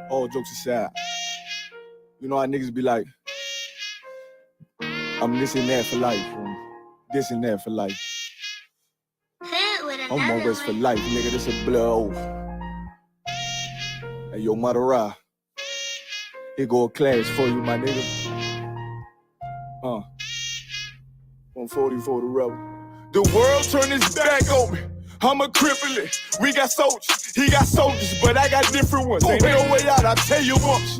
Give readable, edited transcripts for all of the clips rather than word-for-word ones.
all jokes aside, you know how niggas be like, I'm this and that for life, this and that for life. I'm always for life, nigga, this a blow. Hey, yo, Madara, here go a class for you, my nigga. 140 for the rebel. The world turned its back on me. I'm a cripple. We got soldiers, he got soldiers, but I got different ones. Ain't no way out, I tell you once.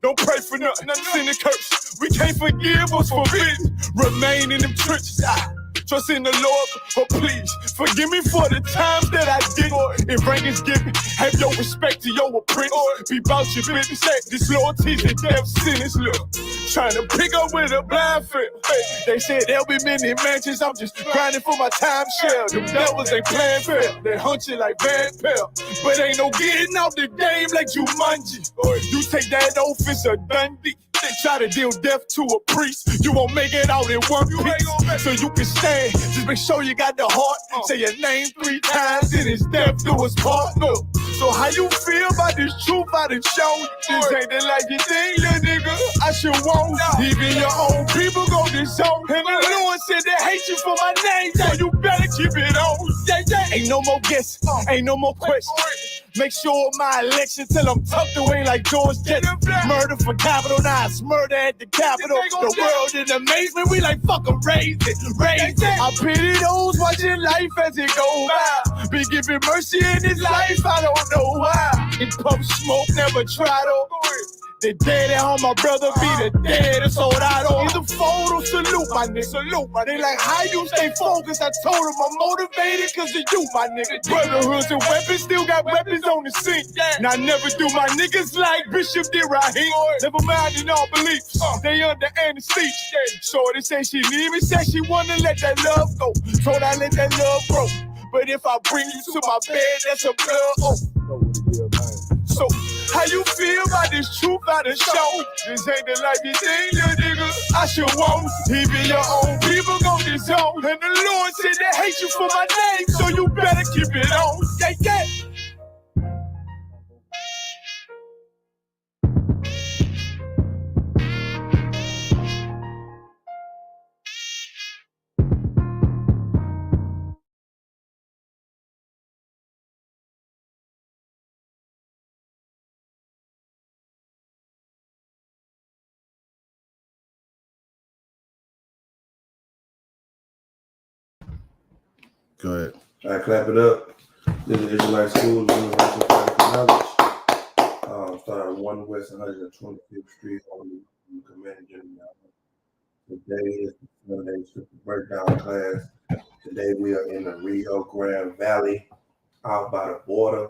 Don't pray for nothing, sin and curse. We can't forgive what's forbidden. Remain in them trenches. Trust in the Lord, but please forgive me for the times that I did. If rank is given, have your respect to your apprentice. Be about your business. This loyalty's a death sentence. Look, trying to pick up with a blind field. They said there'll be many mansions. I'm just grinding for my time share. Them devils ain't playing fair. They hunt you like Van Pelt. But ain't no getting out the game like Jumanji. You take that oath, it's a Dundee. They try to deal death to a priest. You won't make it out in one piece. So you can stand. Just make sure you got the heart. Say your name 3 times and it's death do us part. Look. So how you feel about this truth I done shown? This ain't the life you think, little nigga. I should want. Even your own people go this zone. And the Lord said they hate you for my name, so you better keep it on. Ain't no more guessing, ain't no more questions. Make sure my election till I'm tucked away like George Jetson. Murder for capital, now it's murder at the Capitol. The world in amazement, we like fuck 'em, raise it. I pity those watching life as it goes by. Be giving mercy in this life, I don't know why. In pump smoke, never try to. The dead at home, my brother be the dead, it's sold out on. He's a photo, salute my nigga. They like, how you stay focused? I told him I'm motivated cause of you, my nigga. Brotherhoods and weapons, still got weapons on the scene. Now I never do my niggas like Bishop did Raheem. Never mind in all beliefs, they under anesthesia. Shorty say she need me, said she wanna let that love go. Told I let that love grow. But if I bring you to my bed, that's a blood. So, how you feel about this truth I done shown? This ain't the life you think, little nigga. I should want. Even your own people go this zone. And the Lord said they hate you for my name, so you better keep it on. Yeah. Go ahead. All right, clap it up. This is Israelite Schools, Universal Practical Knowledge. Started at 1 West 125th Street on the Command General. Today is the Sunday Scripture Breakdown class. Today we are in the Rio Grande Valley, out by the border.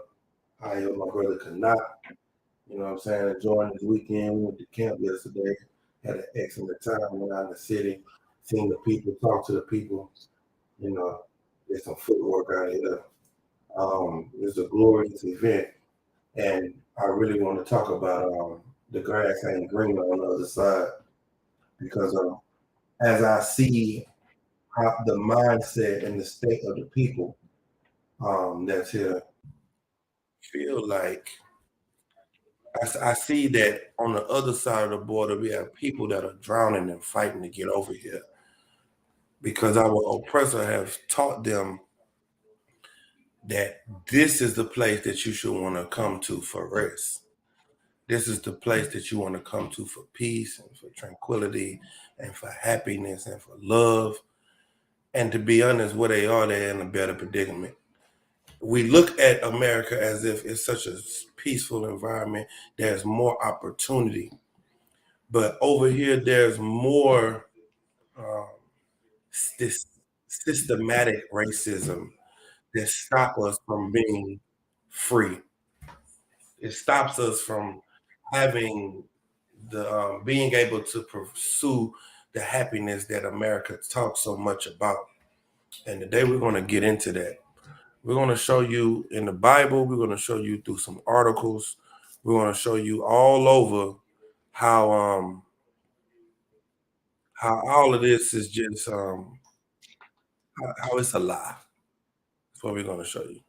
I am my brother Capt. You know what I'm saying? Enjoying this weekend. We went to camp yesterday. Had an excellent time. Went out in the city, seen the people, talked to the people. You know, there's some footwork out here. It's a glorious event, and I really want to talk about the grass ain't green on the other side, because as I see how the mindset and the state of the people that's here, feel like I see that on the other side of the border we have people that are drowning and fighting to get over here, because our oppressor have taught them that this is the place that you should want to come to for rest. This is the place that you want to come to for peace and for tranquility and for happiness and for love. And to be honest, where they're in a better predicament. We look at America as if it's such a peaceful environment. There's more opportunity. But over here, there's more this systematic racism that stop us from being free. It stops us from having the being able to pursue the happiness that America talks so much about. And today we're going to get into that. We're going to show you in the Bible. We're going to show you through some articles. We're going to show you all over how all of this is just how it's a lie. That's what we're going to show you.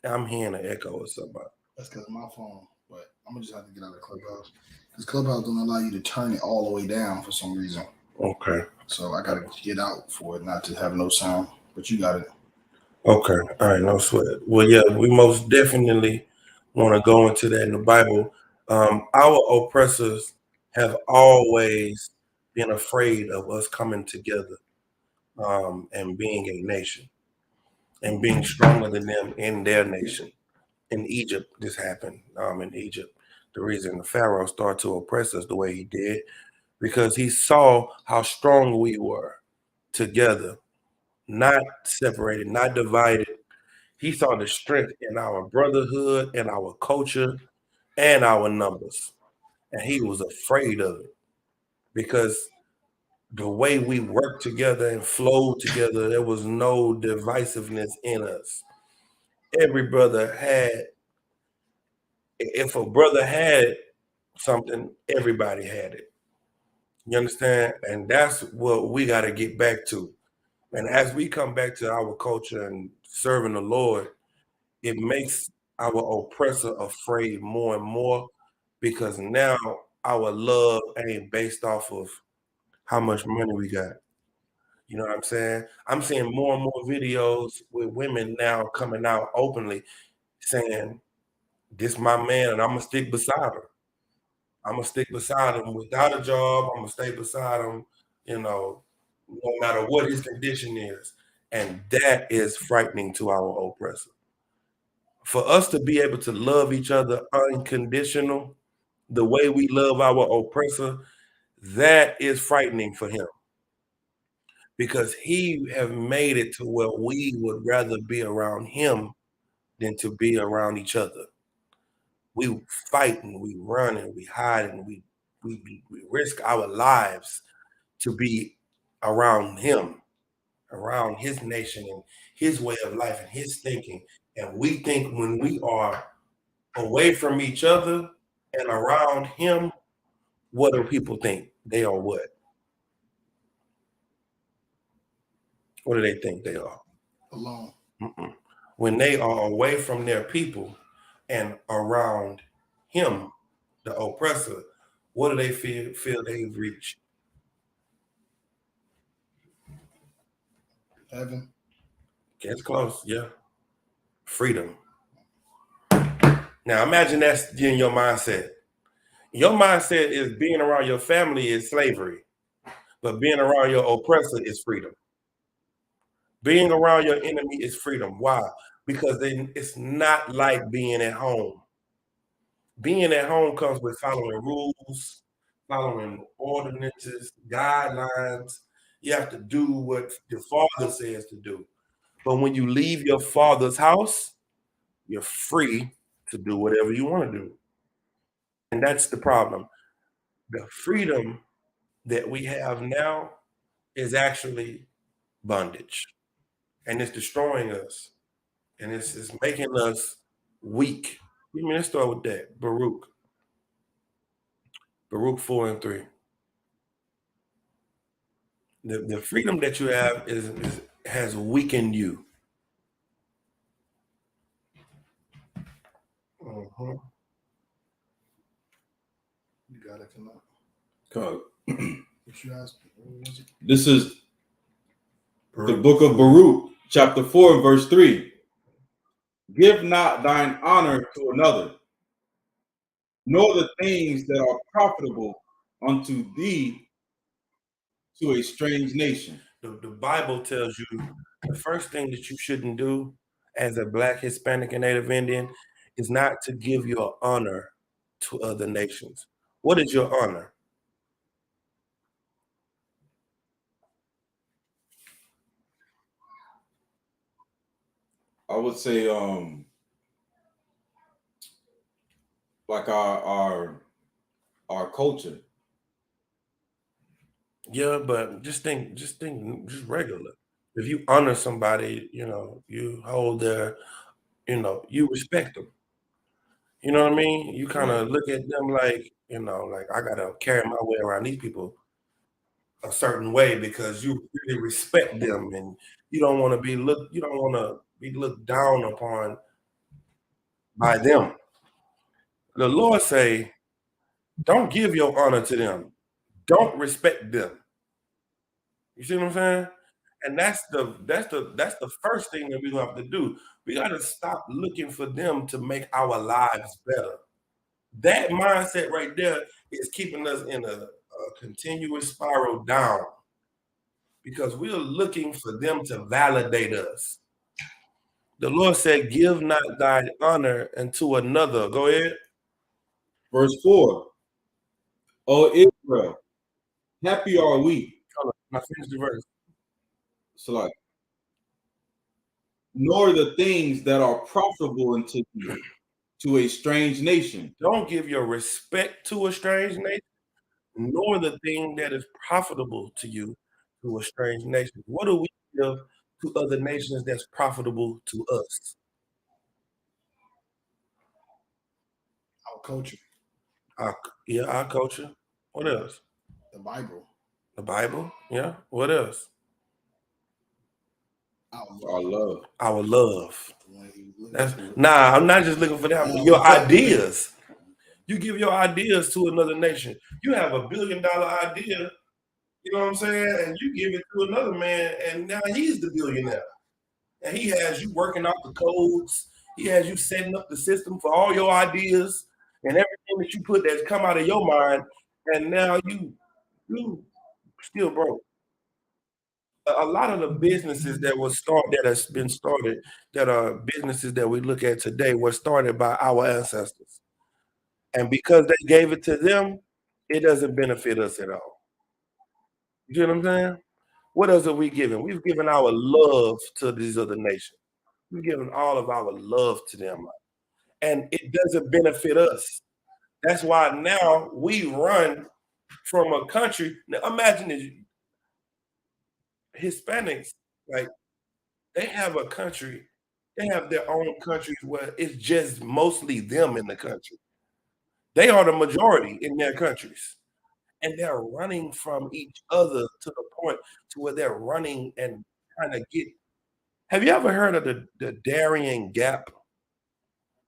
I'm hearing an echo or something. That's because of my phone, but I'm gonna just have to get out of Clubhouse because Clubhouse don't allow you to turn it all the way down for some reason. Okay. So I gotta get out for it not to have no sound. But you got it. Okay. All right. No sweat. Well, yeah, we most definitely want to go into that in the Bible. Our oppressors have always been afraid of us coming together and being a nation and being stronger than them in their nation. In Egypt, this happened. In Egypt, the reason the Pharaoh started to oppress us the way he did, because he saw how strong we were together, not separated, not divided. He saw the strength in our brotherhood and our culture and our numbers. And he was afraid of it because the way we worked together and flowed together, there was no divisiveness in us. Every brother had, if a brother had something, everybody had it. You understand? And that's what we got to get back to. And as we come back to our culture and serving the Lord, it makes our oppressor afraid more and more because now our love ain't based off of how much money we got. You know what I'm saying? I'm seeing more and more videos with women now coming out openly saying, this my man and I'm going to stick beside her. I'm going to stick beside him without a job. I'm going to stay beside him, no matter what his condition is. And that is frightening to our oppressor. For us to be able to love each other unconditional, the way we love our oppressor, that is frightening for him. Because he have made it to where we would rather be around him than to be around each other. We fight and we run and we hide and we risk our lives to be around him, around his nation and his way of life and his thinking. And we think when we are away from each other and around him, what do people think? They are what? What do they think they are? Alone. Mm-mm. When they are away from their people and around him, the oppressor, what do they feel they've reached? Heaven. Gets close, yeah. Freedom. Now imagine that's in your mindset. Your mindset is being around your family is slavery, but being around your oppressor is freedom. Being around your enemy is freedom. Why? Because it's not like being at home. Being at home comes with following rules, following ordinances, guidelines. You have to do what your father says to do. But when you leave your father's house, you're free to do whatever you want to do. And that's the problem. The freedom that we have now is actually bondage. And it's destroying us. And it's making us weak. Let's start with that. Baruch 4:3. The freedom that you have has weakened you. You got it tonight. What you asked? This is the book of Baruch, chapter 4, verse 3. Give not thine honor to another, nor the things that are profitable unto thee to a strange nation. The Bible tells you the first thing that you shouldn't do as a Black, Hispanic, and Native Indian is not to give your honor to other nations. What is your honor? I would say like our culture. Yeah, but just regular. If you honor somebody, you hold their, you respect them. You know what I mean? You kind of look at them like, like I gotta carry my way around these people a certain way because you really respect them and you don't want to be looked down upon by them. The Lord say, don't give your honor to them. Don't respect them. You see what I'm saying? And that's the first thing that we have to do. We got to stop looking for them to make our lives better. That mindset right there is keeping us in a continuous spiral down because we're looking for them to validate us. The Lord said, give not thy honor unto another. Go ahead. Verse 4. O Israel, happy are we. I finished the verse. So like, nor the things that are profitable unto you to a strange nation. Don't give your respect to a strange nation, nor the thing that is profitable to you to a strange nation. What do we give to other nations that's profitable to us? Our culture, Our culture. What else? the Bible, The Bible. Yeah. What else? Our love. Our love. That's Nah, I'm not just looking for that. Your ideas. You give your ideas to another nation. You have $1 billion idea, you know what I'm saying? And you give it to another man, and now he's the billionaire. And he has you working out the codes. He has you setting up the system for all your ideas and everything that you put that's come out of your mind. And now you still broke. A lot of the businesses that has been started, that are businesses that we look at today, were started by our ancestors. And because they gave it to them, it doesn't benefit us at all. You know what I'm saying? What else have we given? We've given our love to these other nations. We've given all of our love to them. And it doesn't benefit us. That's why now we run from a country. Now imagine this. Hispanics, like, they have a country, they have their own countries where it's just mostly them in the country. They are the majority in their countries. And they're running from each other to the point to where they're running and trying to get. Have you ever heard of the Darien Gap?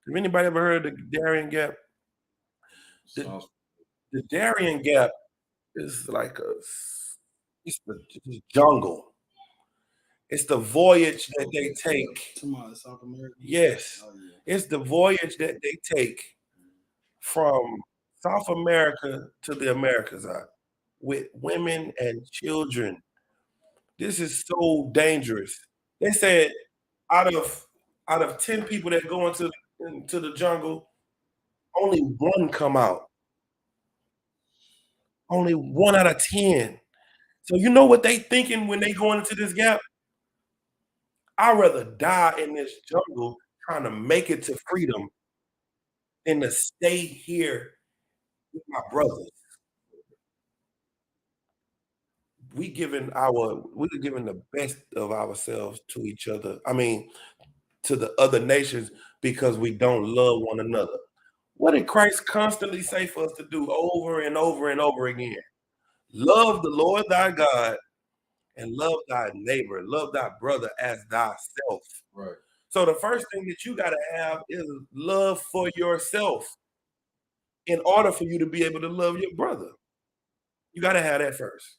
Have anybody ever heard of the Darien Gap? The Darien Gap is like it's the jungle. It's the voyage that they take. South America. Yes. Oh, yeah. It's the voyage that they take from South America to the Americas with women and children. This is so dangerous. They said out of 10 people that go into the jungle, only one come out. Only 1 out of 10. So you know what they thinking when they go into this gap? I'd rather die in this jungle trying to make it to freedom than to stay here with my brothers. We're giving the best of ourselves to each other. I mean, to the other nations because we don't love one another. What did Christ constantly say for us to do over and over and over again? Love the Lord thy God and love thy neighbor, love thy brother as thyself. Right. So the first thing that you got to have is love for yourself in order for you to be able to love your brother. You got to have that first.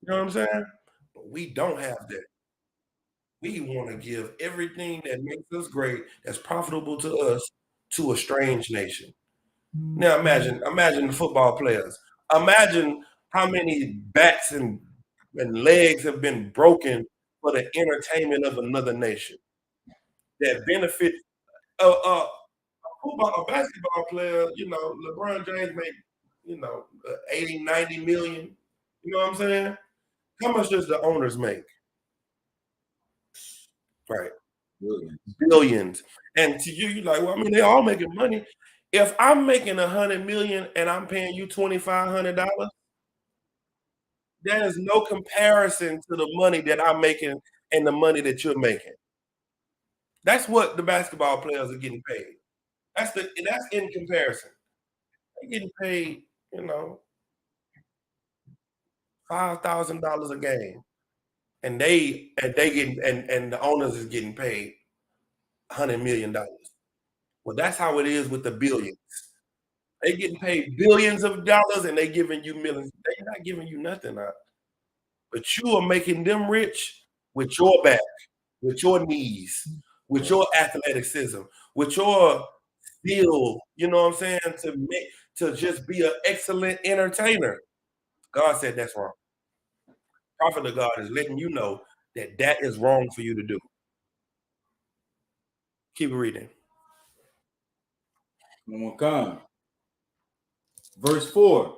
You know what I'm saying? But we don't have that. We want to give everything that makes us great, that's profitable to us, to a strange nation. Now imagine the football players. Imagine how many backs and legs have been broken for the entertainment of another nation that benefit a basketball player. You know, LeBron James make 80, 90 million. You know what I'm saying? How much does the owners make? Right. Billions. And to you, you're like, well, I mean, they're all making money. If I'm making 100 million and I'm paying you $2,500, there is no comparison to the money that I'm making and the money that you're making. That's what the basketball players are getting paid. That's in comparison. They're getting paid, $5,000 a game. And the owners is getting paid $100 million. Well, that's how it is with the billions. They getting paid billions of dollars and they giving you millions. They're not giving you nothing out. But you are making them rich with your back, with your knees, with your athleticism, with your skill, you know what I'm saying, to just be an excellent entertainer. God said that's wrong. Prophet of God is letting you know that that is wrong for you to do. Keep reading. Verse 4.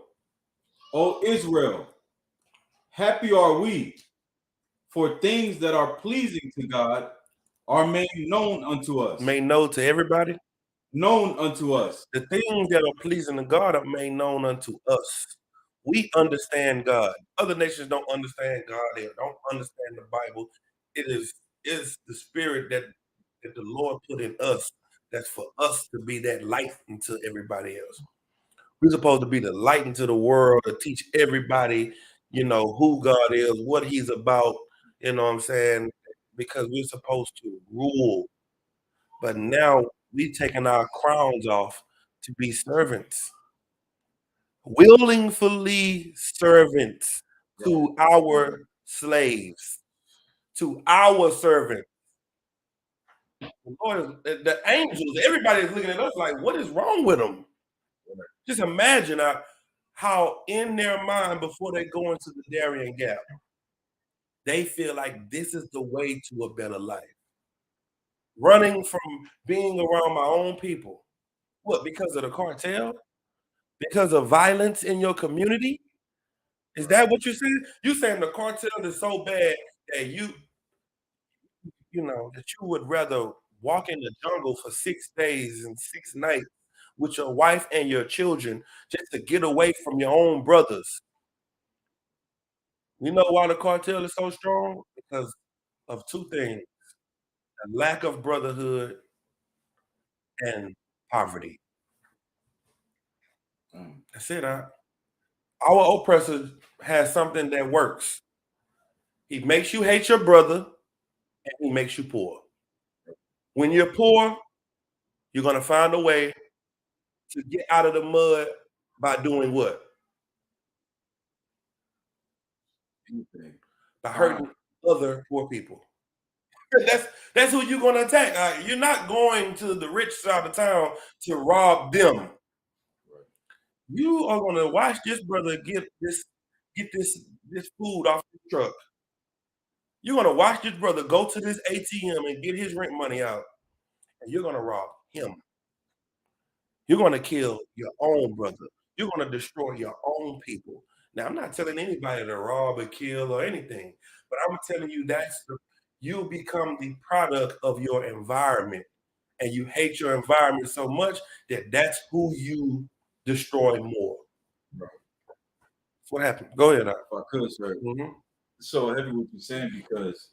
O Israel, happy are we, for things that are pleasing to God are made known unto us. Made known to everybody? Known unto us. The things that are pleasing to God are made known unto us. We understand God. Other nations don't understand God. They don't understand the Bible. It is the spirit that the Lord put in us. That's for us to be that light into everybody else. We're supposed to be the light into the world, to teach everybody, who God is, what he's about, you know what I'm saying? Because we're supposed to rule. But now we taking our crowns off to be servants. Willingly servants to our slaves, to our servants. The Lord, the angels, everybody is looking at us like, what is wrong with them? Just imagine how in their mind before they go into the Darien Gap, they feel like this is the way to a better life. Running from being around my own people. What, because of the cartel? Because of violence in your community? Is that what you're saying? You're saying the cartel is so bad that you would rather walk in the jungle for 6 days and 6 nights with your wife and your children just to get away from your own brothers. You know why the cartel is so strong? Because of two things: a lack of brotherhood and poverty. That's it. Our oppressor has something that works. He makes you hate your brother, and he makes you poor. When you're poor, you're going to find a way to get out of the mud by doing what? By hurting other poor people. That's who you're going to attack. You're not going to the rich side of town to rob them. You are going to watch this brother get this food off the truck. You're going to watch this brother go to this ATM and get his rent money out, and you're going to rob him. You're going to kill your own brother. You're going to destroy your own people. Now, I'm not telling anybody to rob or kill or anything, but I'm telling you you become the product of your environment, and you hate your environment so much that that's who you destroy more. Right. What happened? Go ahead. If I could, sir. Mm-hmm. So heavy what you're saying, because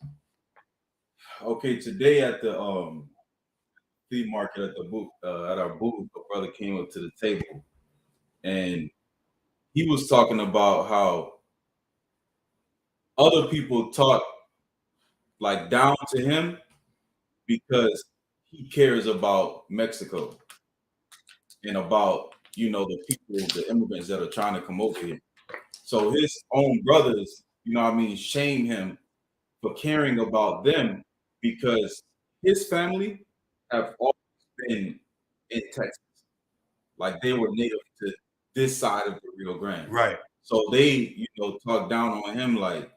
today at the flea market at the booth, at our booth, a brother came up to the table and he was talking about how other people talk like down to him because he cares about Mexico and about the people, the immigrants that are trying to come over here. So his own brothers, shame him for caring about them because his family have always been in Texas. Like they were native to this side of the Rio Grande. Right. So they, talk down on him like,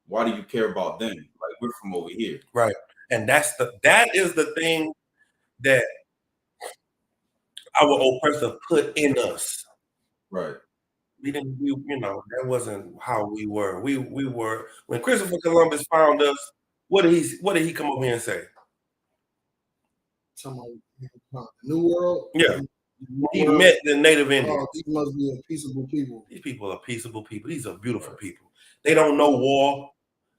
why do you care about them? Like we're from over here. Right. And that is the thing that our oppressor put in us. Right. That wasn't how we were. We were, when Christopher Columbus found us, what did he come over here and say? Somebody, New World. Yeah. He met the native Indians. These must be a peaceable people. These people are peaceable people. These are beautiful people. They don't know war.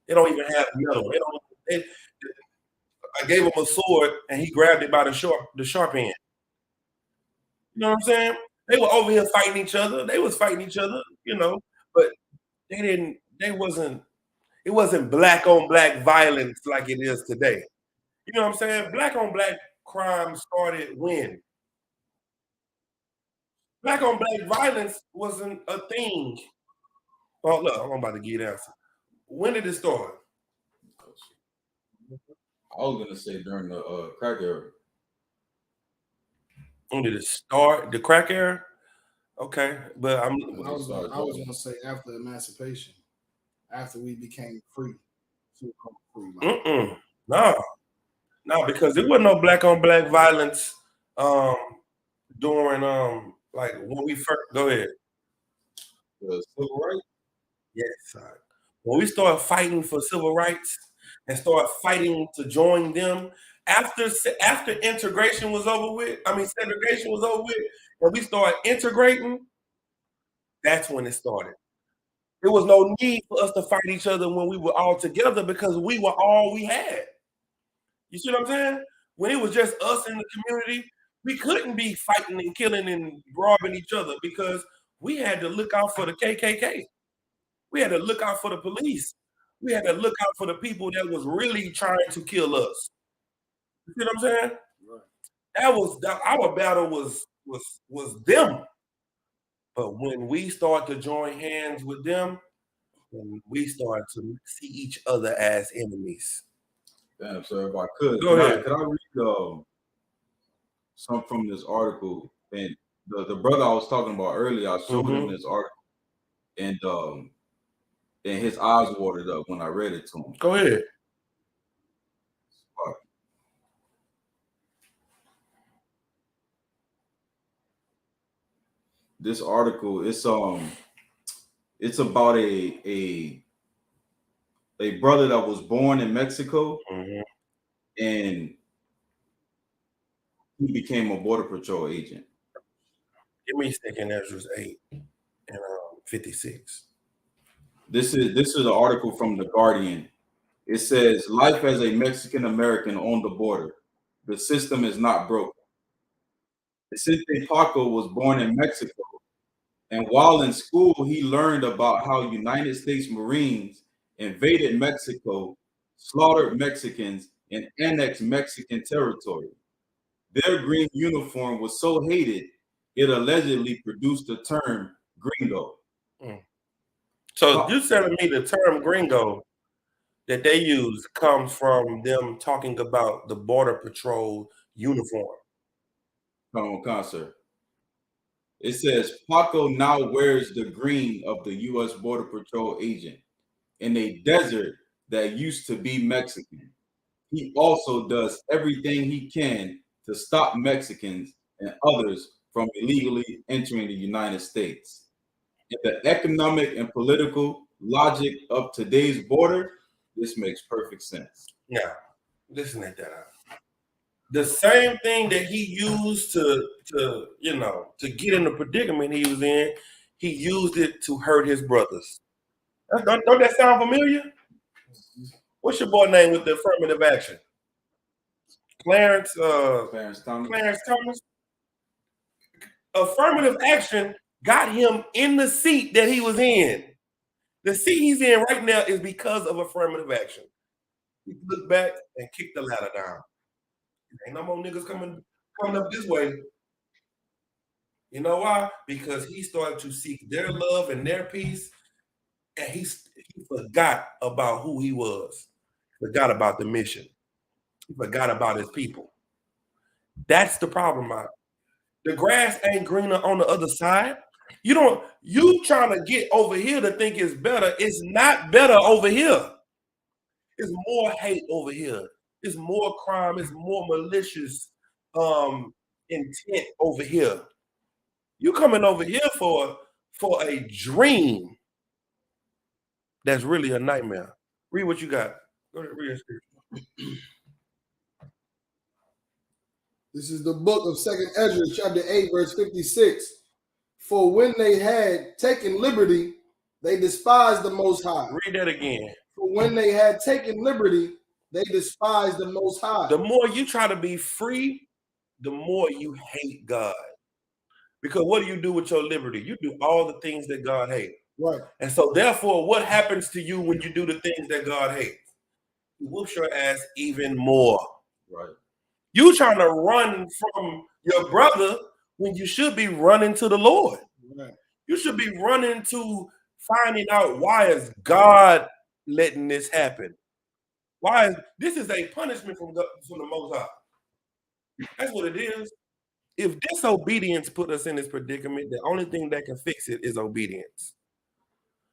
They don't even have metal. I gave him a sword and he grabbed it by the sharp end. You know what I'm saying? They were over here fighting each other. They was fighting each other, but it wasn't black on black violence like it is today. You know what I'm saying? Black on black crime started when? Black on black violence wasn't a thing. Oh, look, I'm about to get an answer. When did it start? I was gonna say during the crack era. When did it start? The crack era? Okay, but I was gonna say after emancipation, after we became free. No, because there wasn't no black on black violence during like when we first go ahead. The civil rights. Yes, sir. When we started fighting for civil rights and started fighting to join them after integration was over with, segregation was over with, and we started integrating, that's when it started. There was no need for us to fight each other when we were all together because we were all we had. You see what I'm saying? When it was just us in the community, we couldn't be fighting and killing and robbing each other because we had to look out for the KKK. We had to look out for the police. We had to look out for the people that was really trying to kill us. You see what I'm saying? Right. Our battle was them. But when we start to join hands with them, then we start to see each other as enemies. Damn, sir, if I could, Go ahead. Could I read some from this article? And the brother I was talking about earlier, I showed him this article, and his eyes watered up when I read it to him. Go ahead. This article, it's about a brother that was born in Mexico, and he became a border patrol agent. Give me 2nd Ezra 8 and 56. This is an article from The Guardian. It says, life as a Mexican American on the border. The system is not broken. Vicente Paco was born in Mexico, and while in school, he learned about how United States Marines invaded Mexico, slaughtered Mexicans, and annexed Mexican territory. Their green uniform was so hated, it allegedly produced the term gringo. So you're telling me the term gringo that they use comes from them talking about the Border Patrol uniform? Come on, concert. It says Paco now wears the green of the U.S. Border Patrol agent in a desert that used to be Mexican. He also does everything he can to stop Mexicans and others from illegally entering the United States. In the economic and political logic of today's border, this makes perfect sense. Now, listen at that. The same thing that he used to get in the predicament he was in, he used it to hurt his brothers. Don't that sound familiar? What's your boy name with the affirmative action? Clarence Thomas. Affirmative action got him in the seat that he was in. The seat he's in right now is because of affirmative action. He looked back and kicked the ladder down. Ain't no more niggas coming up this way. You know why? Because he started to seek their love and their peace, and he forgot about who he was. Forgot about the mission. He forgot about his people. That's the problem. The grass ain't greener on the other side. You trying to get over here to think it's better. It's not better over here. It's more hate over here. It's more crime. It's more malicious intent over here. You coming over here for a dream that's really a nightmare. Read what you got. Go ahead, read it. This is the book of 2nd Ezra, chapter 8, verse 56. For when they had taken liberty, they despised the Most High. Read that again. For when they had taken liberty, they despised the Most High. The more you try to be free, the more you hate God. Because what do you do with your liberty? You do all the things that God hates. Right. And so therefore, what happens to you when you do the things that God hates? He whoops your ass even more. Right. You trying to run from your brother when you should be running to the Lord. Right. You should be running to finding out why is God letting this happen. Why is this is a punishment from the Most High. That's what it is. If disobedience put us in this predicament, the only thing that can fix it is obedience.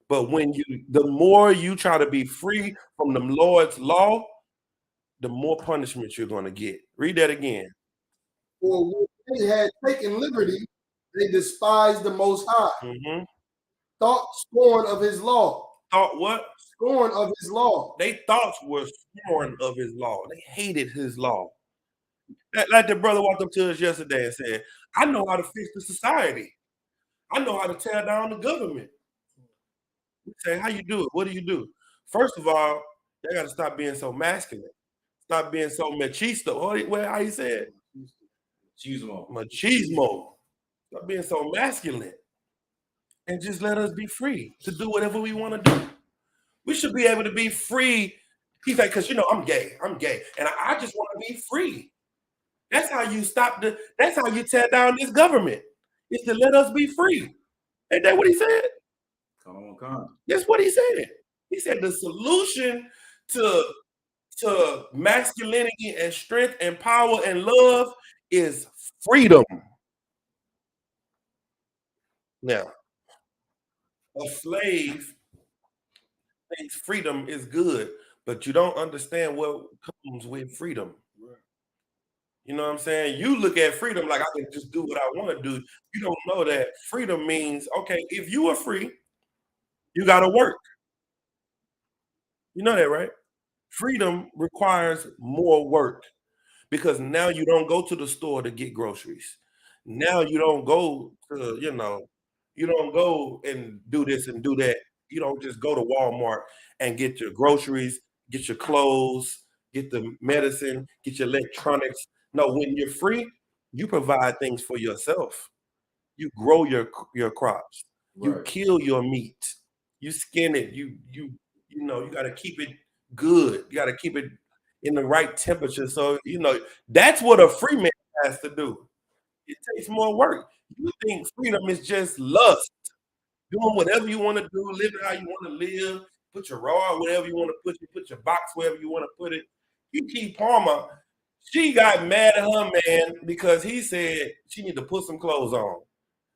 But the more you try to be free from the Lord's law, the more punishment you're going to get. Read that again. For when they had taken liberty, they despised the Most High. Mm-hmm. Thought scorn of his law. Thought what? Scorn of his law. They thoughts were scorn of his law. They hated his law. Like the brother walked up to us yesterday and said, I know how to fix the society. I know how to tear down the government. We say, how you do it? What do you do? First of all, they got to stop being so masculine. Stop being so machisto. How you say it? Machismo. Stop being so masculine. And just let us be free to do whatever we want to do. We should be able to be free. He's like, because I'm gay. I'm gay. And I just want to be free. That's how you that's how you tear down this government. Is to let us be free. Ain't that what he said? Come on. That's what he said. He said the solution to masculinity and strength and power and love is freedom. Now, a slave thinks freedom is good, but you don't understand what comes with freedom. You know what I'm saying? You look at freedom like I can just do what I want to do. You don't know that freedom means, okay, if you are free, you got to work. You know that, right? Freedom requires more work because now you don't go to the store to get groceries. Now you don't go to, you don't go and do this and do that. You don't just go to Walmart and get your groceries, get your clothes, get the medicine, get your electronics. No, when you're free, you provide things for yourself. You grow your crops. You kill your meat. You skin it. You got to keep it good. You got to keep it in the right temperature. So, that's what a free man has to do. It takes more work. You think freedom is just lust. Doing whatever you want to do, living how you want to live, put your raw wherever you want to put your box wherever you want to put it. Keke Palmer, she got mad at her man because he said she need to put some clothes on.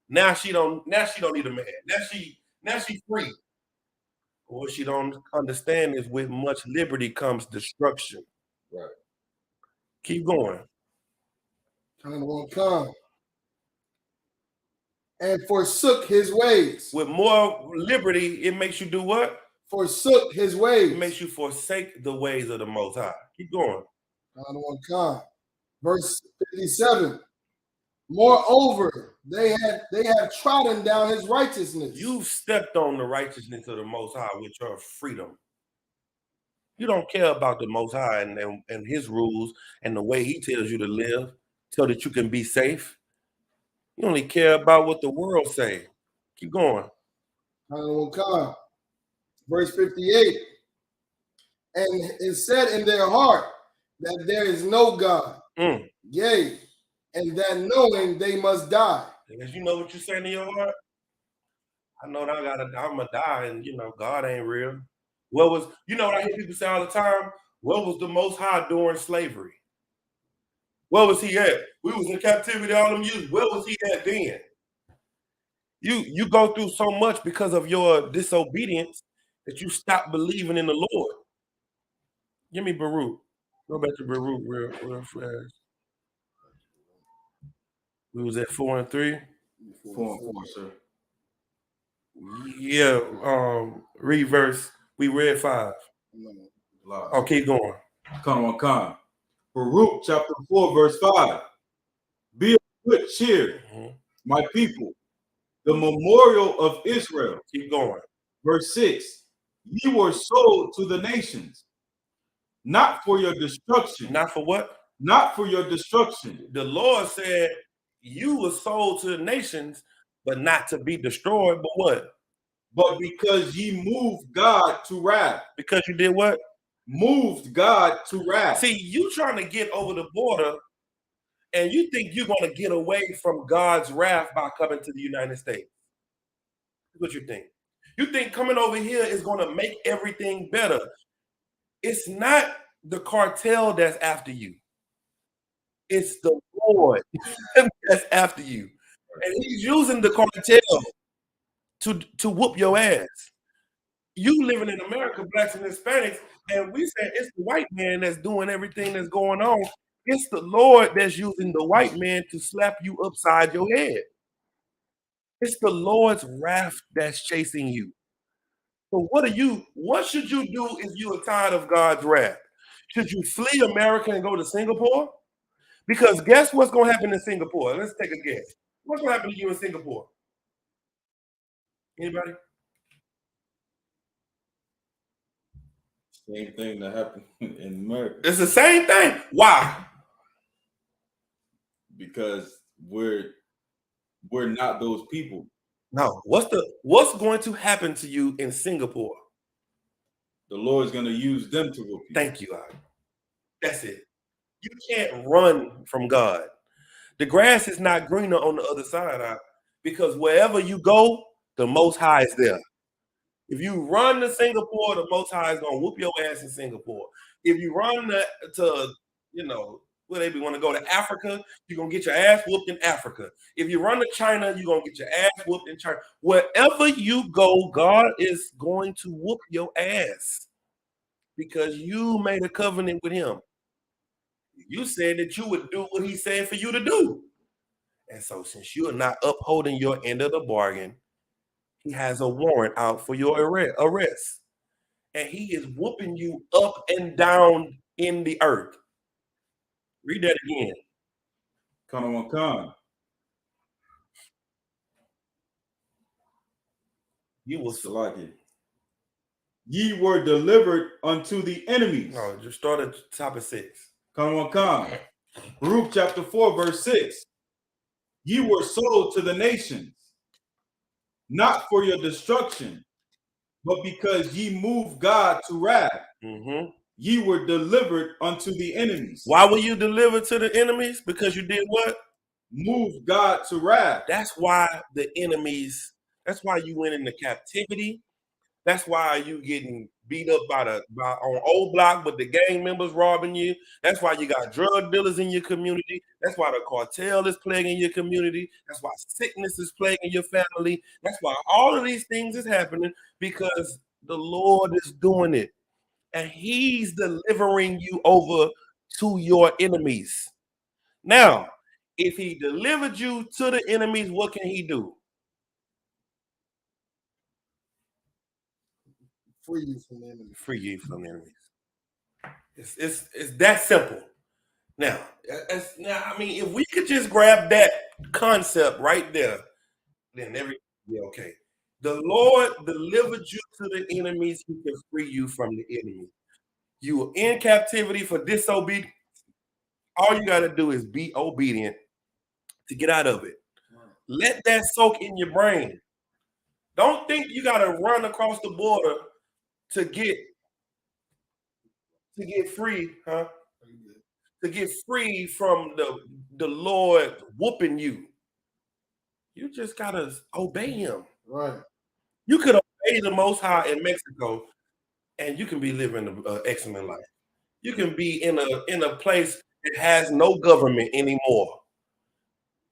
Now she don't need a man. Now she free. What she don't understand is with much liberty comes destruction. Right. Keep going. Time won't come. And forsook his ways. With more liberty, it makes you do what? Forsook his ways. It makes you forsake the ways of the Most High. Keep going. Time won't come. Verse 57. Moreover, they have trodden down his righteousness. You've stepped on the righteousness of the Most High with your freedom. You don't care about the Most High and his rules and the way he tells you to live so that you can be safe. You only care about what the world say. Keep going. Verse 58. And it said in their heart that there is no God. Yea, and that knowing they must die. Because you know what you're saying in your heart? I know that I'm going to die and, God ain't real. What I hear people say all the time? What was the Most High during slavery? Where was he at? We was in captivity all them years. Where was he at then? You go through so much because of your disobedience that you stop believing in the Lord. Give me Baruch. Go back to Baruch real fast. We was at 4 and 3. 4 and 4, sir. Yeah. Read verse. We read 5. Oh, keep going. Come on. Baruch chapter 4, verse 5. Be of good cheer, my people, the memorial of Israel. Keep going. Verse 6. Ye were sold to the nations, not for your destruction. Not for what? Not for your destruction. The Lord said you were sold to the nations, but not to be destroyed. But what? But because ye moved God to wrath. Because you did what? Moved God to wrath. See, you trying to get over the border And you think you're going to get away from God's wrath by coming to the United States. What you think? You think coming over here is going to make everything better. It's not the cartel that's after you. It's the Lord that's after you. And he's using the cartel to whoop your ass. You living in America, blacks and Hispanics, and we say it's the white man that's doing everything that's going on. It's the Lord that's using the white man to slap you upside your head. It's the Lord's wrath that's chasing you. So what should you do if you are tired of God's wrath? Should you flee America and go to Singapore? Because guess what's going to happen in Singapore? Let's take a guess. What's going to happen to you in Singapore? Anybody? Same thing that happened in America. It's the same thing. Why? Because we're not those people. No. What's going to happen to you in Singapore? The Lord's going to use them to whoop you. Thank you, God. That's it. You can't run from God. The grass is not greener on the other side, because wherever you go, the Most High is there. If you run to Singapore, the Most High is going to whoop your ass in Singapore. If you run to where they want to go to Africa, you're going to get your ass whooped in Africa. If you run to China, you're going to get your ass whooped in China. Wherever you go, God is going to whoop your ass because you made a covenant with him. You said that you would do what he said for you to do. And so since you are not upholding your end of the bargain, he has a warrant out for your arrest. And he is whooping you up and down in the earth. Read that again. Khan. You will select it. Ye were delivered unto the enemies. No, just start at the top of 6. Khan. Baruch chapter 4, verse 6. Ye were sold to the nations, not for your destruction, but because ye moved God to wrath. Mm-hmm. Ye were delivered unto the enemies. Why were you delivered to the enemies? Because you did what? Moved God to wrath. That's why the enemies, that's why you went into captivity. That's why you getting beat up on old block, but the gang members robbing you. That's why you got drug dealers in your community. That's why the cartel is plaguing your community. That's why sickness is plaguing your family. That's why all of these things is happening because the Lord is doing it. And he's delivering you over to your enemies. Now, if he delivered you to the enemies, what can he do? Free you from the enemies. Free you from the enemies. It's that simple. Now, I mean, if we could just grab that concept right there, then everything will be okay. The Lord delivered you to the enemies. He can free you from the enemy. You were in captivity for disobedience. All you got to do is be obedient to get out of it. Let that soak in your brain. Don't think you got to run across the border to get free, huh? To get free from the Lord whooping you. You just got to obey him. Right. You could obey the Most High in Mexico, and you can be living an excellent life. You can be in a place that has no government anymore.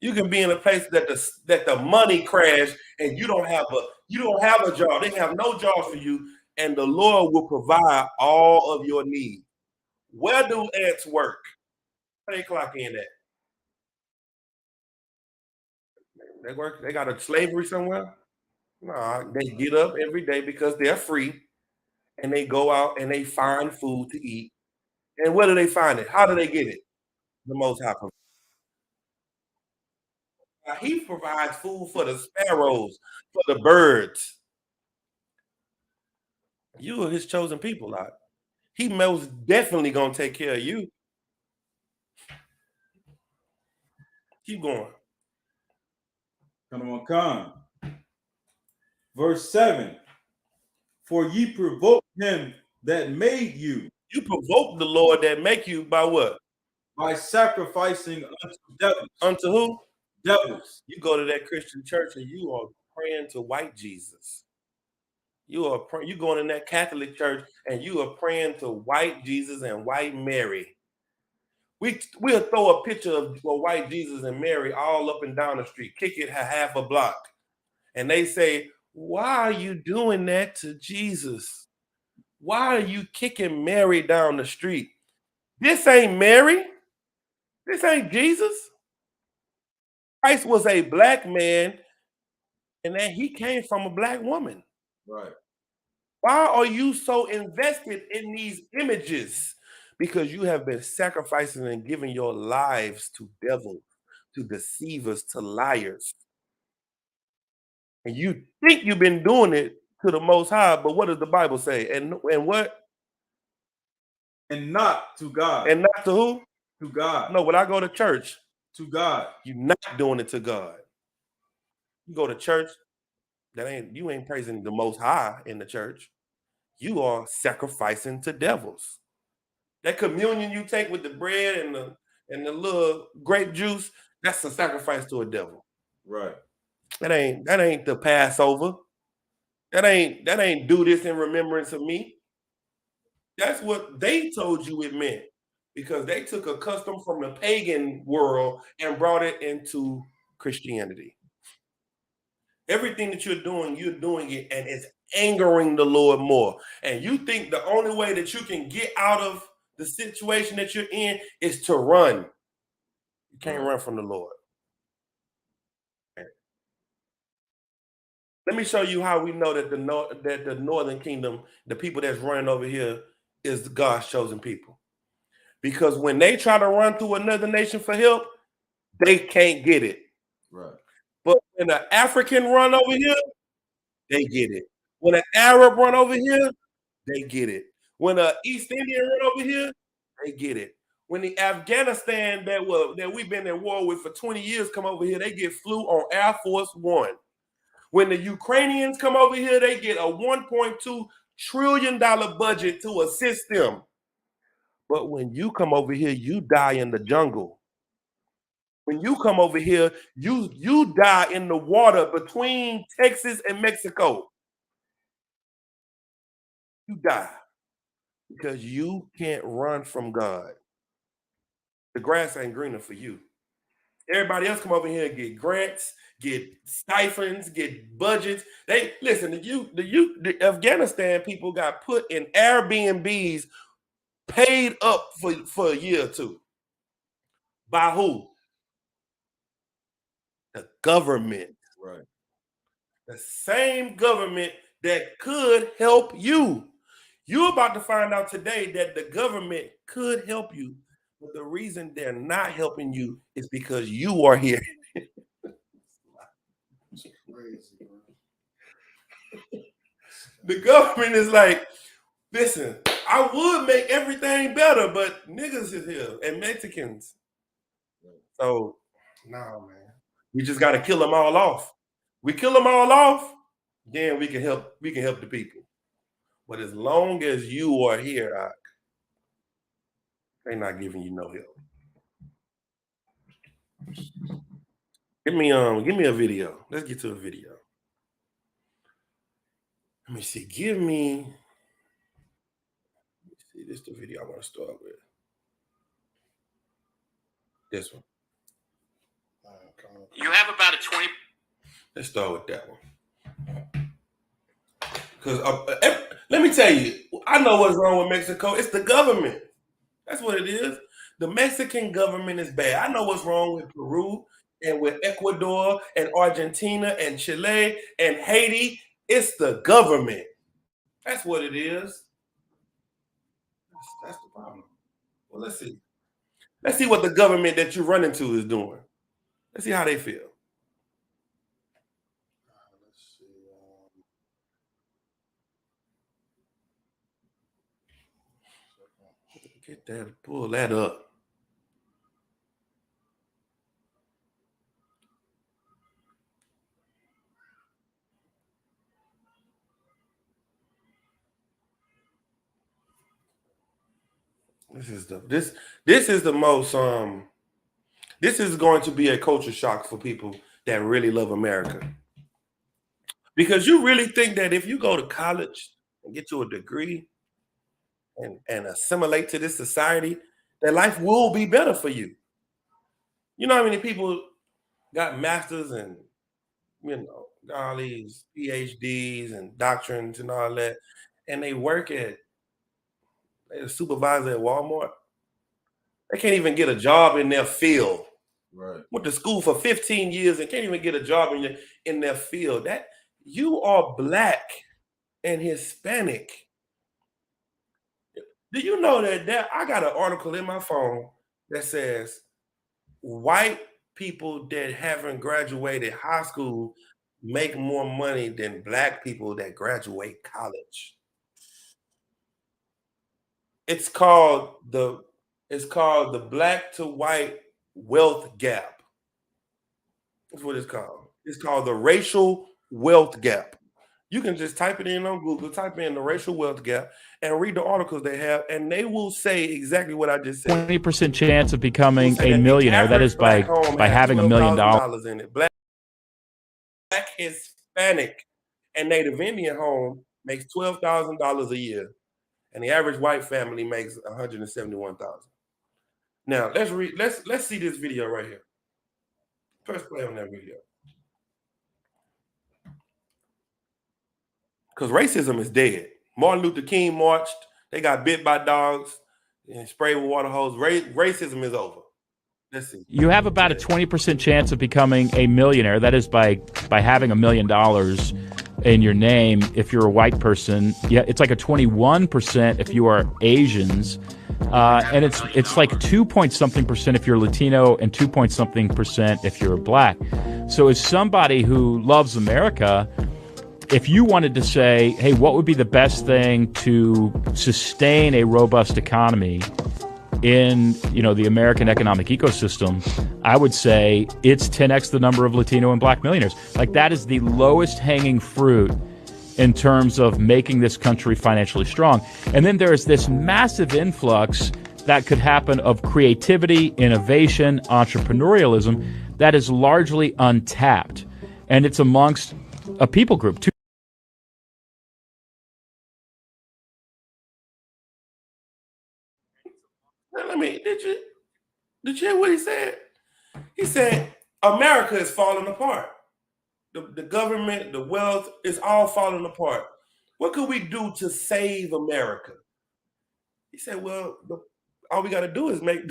You can be in a place that the money crashed, and you don't have a job. They have no job for you, and the Lord will provide all of your needs. Where do ants work? Where they clock in at? They work. They got a slavery somewhere? No, they get up every day because they're free, and they go out and they find food to eat. And where do they find it? How do they get it? The Most High provides. He provides food for the sparrows, for the birds. You are his chosen people, Lord. He most definitely gonna take care of you. Keep going. Khan. Verse 7. For ye provoked him that made you. You provoke the Lord that make you by what? By sacrificing unto devils. Unto who? Devils. You go to that Christian church and you are praying to white Jesus. You going in that Catholic church and you are praying to white Jesus and white Mary. We'll throw a picture of white Jesus and Mary all up and down the street, kick it half a block. And they say, why are you doing that to Jesus? Why are you kicking Mary down the street? This ain't Mary. This ain't Jesus. Christ was a black man, and then he came from a black woman. Right. Why are you so invested in these images? Because you have been sacrificing and giving your lives to devils, to deceivers, to liars. And you think you've been doing it to the Most High, but what does the Bible say? And what? And not to God. And not to who? To God. No, when I go to church, to God. You're not doing it to God. You go to church, you ain't praising the Most High in the church. You are sacrificing to devils. That communion you take with the bread and the little grape juice, that's a sacrifice to a devil. Right. That ain't the Passover. That ain't do this in remembrance of me. That's what they told you it meant, because they took a custom from the pagan world and brought it into Christianity. Everything that you're doing it, and it's angering the Lord more. And you think the only way that you can get out of the situation that you're in is to run. You can't run from the Lord. Let me show you how we know that the Northern Kingdom, the people that's running over here, is God's chosen people. Because when they try to run to another nation for help, they can't get it. Right. But when an African run over here, they get it. When an Arab run over here, they get it. When an East Indian run over here, they get it. When the Afghanistan that we've been in war with for 20 years come over here, they get flew on Air Force One. When the Ukrainians come over here, they get a $1.2 trillion budget to assist them. But when you come over here, you die in the jungle. When you come over here, you die in the water between Texas and Mexico. You die because you can't run from God. The grass ain't greener for you. Everybody else come over here and get grants, get stipends, get budgets. They listen. The Afghanistan people got put in Airbnbs, paid up for a year or two. By who? The government. Right. The same government that could help you. You're about to find out today that the government could help you, but the reason they're not helping you is because you are here. The government is like, listen, I would make everything better, but niggas is here and Mexicans. So, no, man. We just got to kill them all off. We kill them all off, then we can help the people. But as long as you are here, they're not giving you no help. Give me a video. Let's get to a video. Let me see. This is the video I want to start with. This one. You have about a 20. Let's start with that one. Because let me tell you, I know what's wrong with Mexico. It's the government. That's what it is. The Mexican government is bad. I know what's wrong with Peru and with Ecuador and Argentina and Chile and Haiti. It's the government. That's what it is. That's the problem. Well, let's see. Let's see what the government that you run into is doing. Let's see how they feel. Get that, pull that up. This is the most this is going to be a culture shock for people that really love America. Because you really think that if you go to college and get you a degree and assimilate to this society, that life will be better for you. You know how many people got masters and got all these PhDs and doctrines and all that, and they work at they're a supervisor at Walmart. They can't even get a job in their field. Right. Went to school for 15 years and can't even get a job in their field. That you are Black and Hispanic. Do you know that I got an article in my phone that says white people that haven't graduated high school make more money than Black people that graduate college. It's called the Black to white wealth gap. That's what it's called. It's called the racial wealth gap. You can just type it in on Google, type in the racial wealth gap, and read the articles they have, and they will say exactly what I just said. 20% chance of becoming a millionaire. That is by having $1 million. In it. Black Hispanic and Native Indian home makes $12,000 a year, and the average white family makes $171,000. Now let's see this video right here. Press play on that video. Because racism is dead. Martin Luther King marched. They got bit by dogs and sprayed with water hose. Racism is over. Let's see. You have about a 20% chance of becoming a millionaire. That is by having $1 million in your name if you're a white person. Yeah, it's like a 21% if you are Asians. And it's like 2-point-something% if you're Latino and 2-point-something% if you're Black. So as somebody who loves America, if you wanted to say, hey, what would be the best thing to sustain a robust economy in, the American economic ecosystem, I would say it's 10x the number of Latino and Black millionaires. Like, that is the lowest hanging fruit in terms of making this country financially strong. And then there's this massive influx that could happen of creativity, innovation, entrepreneurialism that is largely untapped. And it's amongst a people group. Did you hear what he said? He said America is falling apart. The government, the wealth, is all falling apart. What could we do to save America? He said, well, all we got to do is make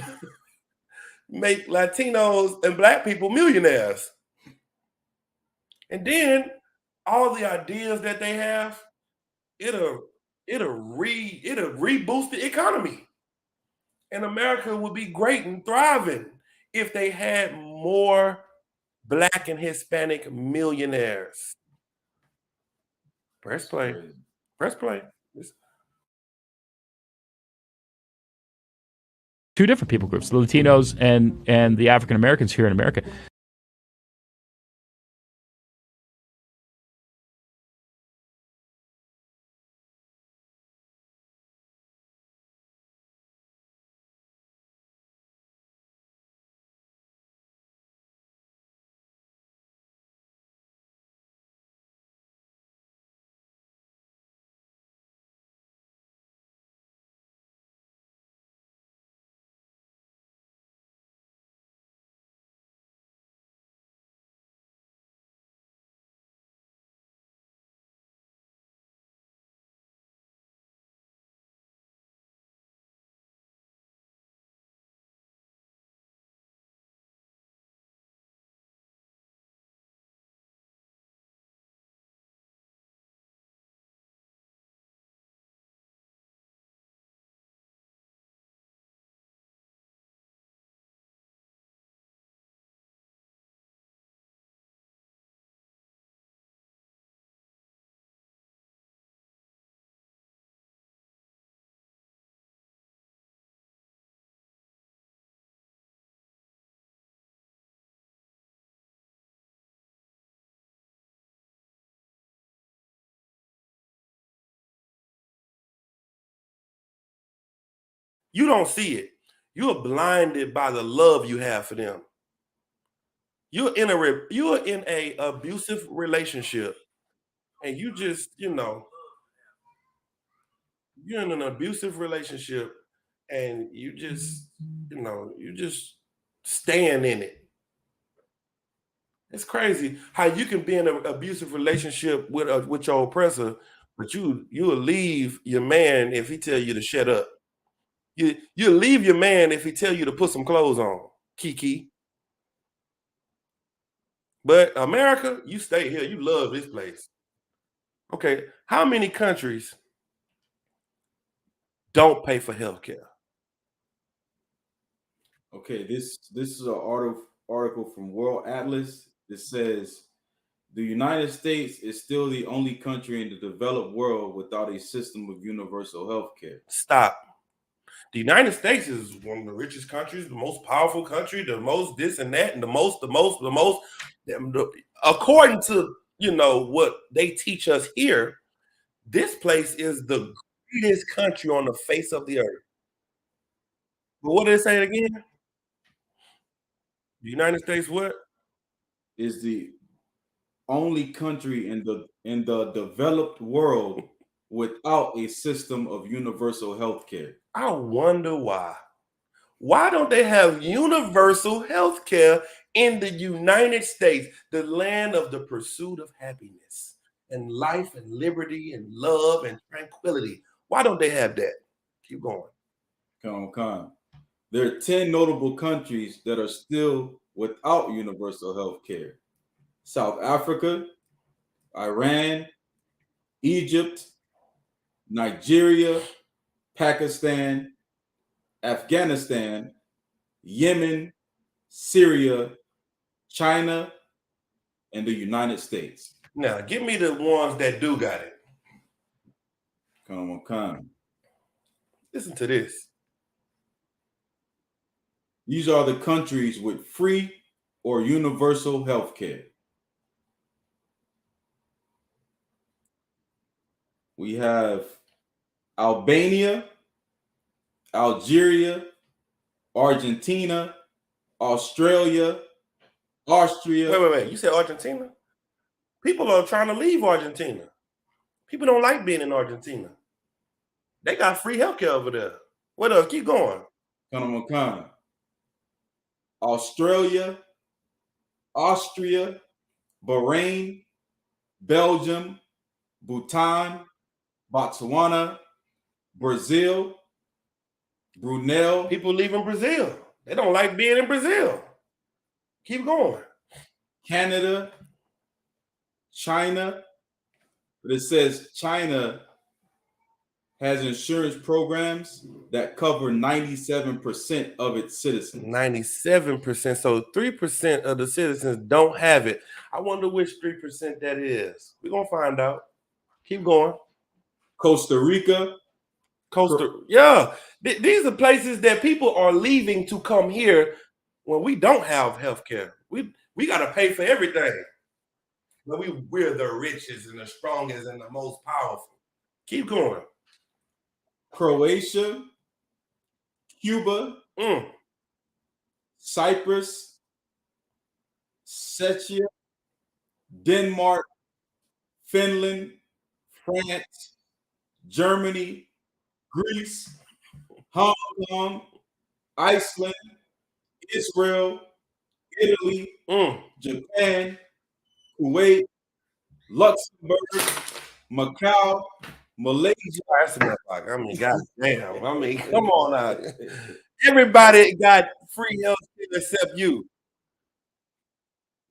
Latinos and Black people millionaires. And then all the ideas that they have, it'll reboost the economy. And America would be great and thriving if they had more Black and Hispanic millionaires. Press play. Press play. Two different people groups, the Latinos and the African Americans here in America. You don't see it. You're blinded by the love you have for them. You're in a abusive relationship, and you just, you're in an abusive relationship, and you just stand in it. It's crazy how you can be in an abusive relationship with your oppressor, but you'll leave your man if he tell you to shut up. You'll leave your man if he tell you to put some clothes on, Kiki. But America, you stay here. You love this place. Okay, how many countries don't pay for health care? Okay, this is an article from World Atlas. It says the United States is still the only country in the developed world without a system of universal health care. Stop. The United States is one of the richest countries, the most powerful country, the most this and that, and the most. According to what they teach us here, this place is the greatest country on the face of the earth. But what did it say again? The United States what? Is the only country in the developed world without a system of universal health care. I wonder why. Why don't they have universal health care in the United States, the land of the pursuit of happiness and life and liberty and love and tranquility? Why don't they have that? Keep going. Come. There are 10 notable countries that are still without universal health care. South Africa, Iran, Egypt, Nigeria, Pakistan, Afghanistan, Yemen, Syria, China, and the United States. Now, give me the ones that do got it. Come. Listen to this. These are the countries with free or universal health care. We have Albania, Algeria, Argentina, Australia, Austria. Wait. You said Argentina? People are trying to leave Argentina. People don't like being in Argentina. They got free healthcare over there. What else? Keep going. Come. Australia, Austria, Bahrain, Belgium, Bhutan, Botswana, Brazil, Brunei. People leaving Brazil. They don't like being in Brazil. Keep going. Canada, China. But it says China has insurance programs that cover 97% of its citizens. 97%. So 3% of the citizens don't have it. I wonder which 3% that is. We're going to find out. Keep going. Costa Rica. Yeah. These are places that people are leaving to come here when we don't have health care. We got to pay for everything. But we're the richest and the strongest and the most powerful. Keep going. Croatia, Cuba, Cyprus, Czechia, Denmark, Finland, France, Germany, Greece, Hong Kong, Iceland, Israel, Italy, Japan, Kuwait, Luxembourg, Macau, Malaysia. That's enough. I mean, goddamn. I mean, come on out. Everybody got free health care except you.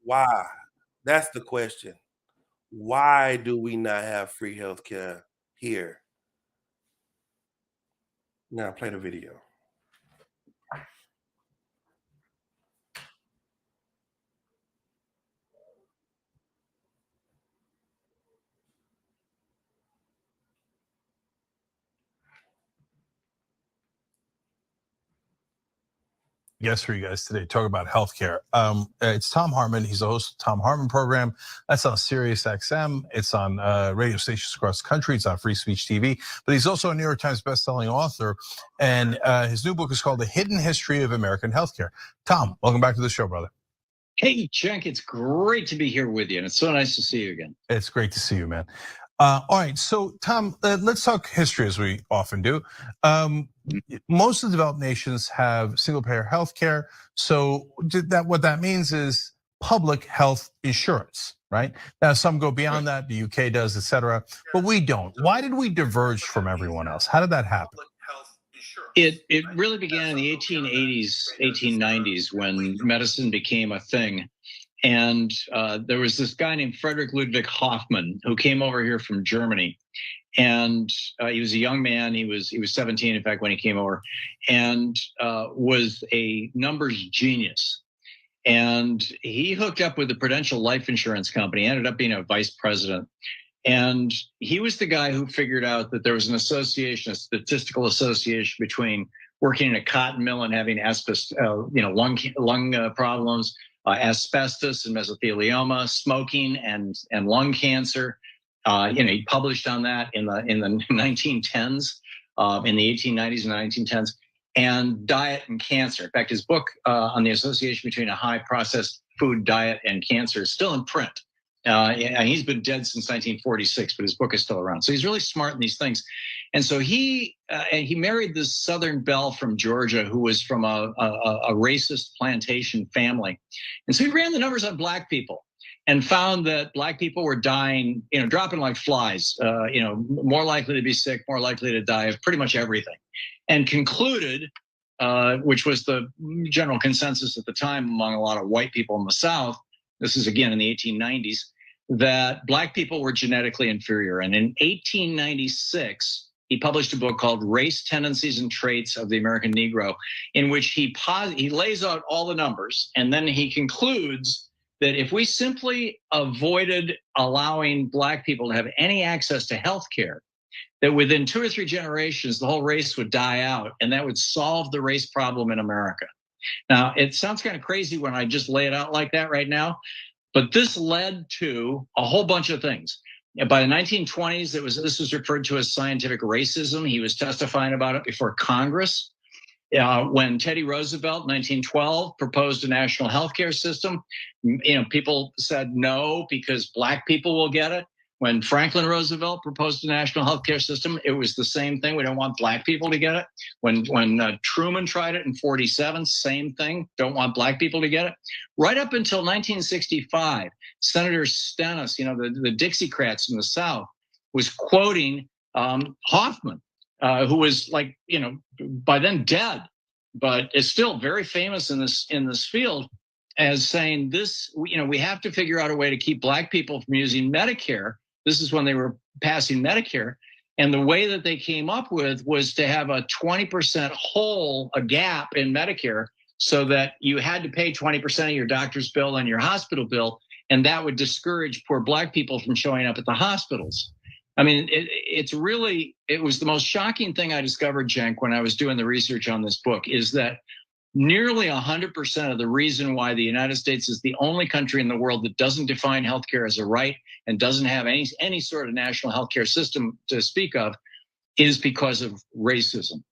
Why? That's the question. Why do we not have free health care here? Now play the video. guest for you guys today. Talk about healthcare. It's Tom Hartman. He's the host of the Tom Hartman program. That's on Sirius XM. It's on radio stations across the country. It's on Free Speech TV. But he's also a New York Times bestselling author. And his new book is called The Hidden History of American Healthcare. Tom, welcome back to the show, brother. Hey, Cenk, it's great to be here with you. And it's so nice to see you again. It's great to see you, man. All right, so Tom, let's talk history as we often do. Most of the developed nations have single-payer healthcare. So what that means is public health insurance, right? Now, some go beyond that. The UK does, et cetera, but we don't. Why did we diverge from everyone else? How did that happen? It really began in the 1880s, 1890s, when medicine became a thing. And there was this guy named Frederick Ludwig Hoffmann who came over here from Germany. And he was a young man. He was 17, in fact, when he came over, and was a numbers genius. And he hooked up with the Prudential Life Insurance Company, ended up being a vice president. And he was the guy who figured out that there was an association, a statistical association between working in a cotton mill and having lung problems, asbestos and mesothelioma, smoking and lung cancer. He published on that in the 1910s, in the 1890s and 1910s, and diet and cancer. In fact, his book on the association between a high processed food diet and cancer is still in print. And he's been dead since 1946, but his book is still around. So he's really smart in these things. And so he married this Southern belle from Georgia who was from a racist plantation family. And so he ran the numbers on black people and found that black people were dying, dropping like flies, more likely to be sick, more likely to die of pretty much everything. And concluded, which was the general consensus at the time among a lot of white people in the South, this is again in the 1890s, that black people were genetically inferior. And in 1896, he published a book called Race, Tendencies, and Traits of the American Negro, in which he lays out all the numbers, and then he concludes that if we simply avoided allowing black people to have any access to health care, that within 2 or 3 generations, the whole race would die out, and that would solve the race problem in America. Now, it sounds kind of crazy when I just lay it out like that right now, but this led to a whole bunch of things. By the 1920s, this was referred to as scientific racism. He was testifying about it before Congress. When Teddy Roosevelt, 1912, proposed a national healthcare system, people said no because black people will get it. When Franklin Roosevelt proposed a national healthcare system, it was the same thing. We don't want black people to get it. When Truman tried it in 47, same thing. Don't want black people to get it. Right up until 1965, Senator Stennis, the Dixiecrats in the South, was quoting Hoffman, who was by then dead, but is still very famous in this field, as saying this. We have to figure out a way to keep black people from using Medicare. This is when they were passing Medicare. And the way that they came up with was to have a 20% hole, a gap in Medicare, so that you had to pay 20% of your doctor's bill and your hospital bill. And that would discourage poor black people from showing up at the hospitals. I mean, it was the most shocking thing I discovered, Cenk, when I was doing the research on this book, is that nearly 100% of the reason why the United States is the only country in the world that doesn't define healthcare as a right and doesn't have any sort of national healthcare system to speak of is because of racism.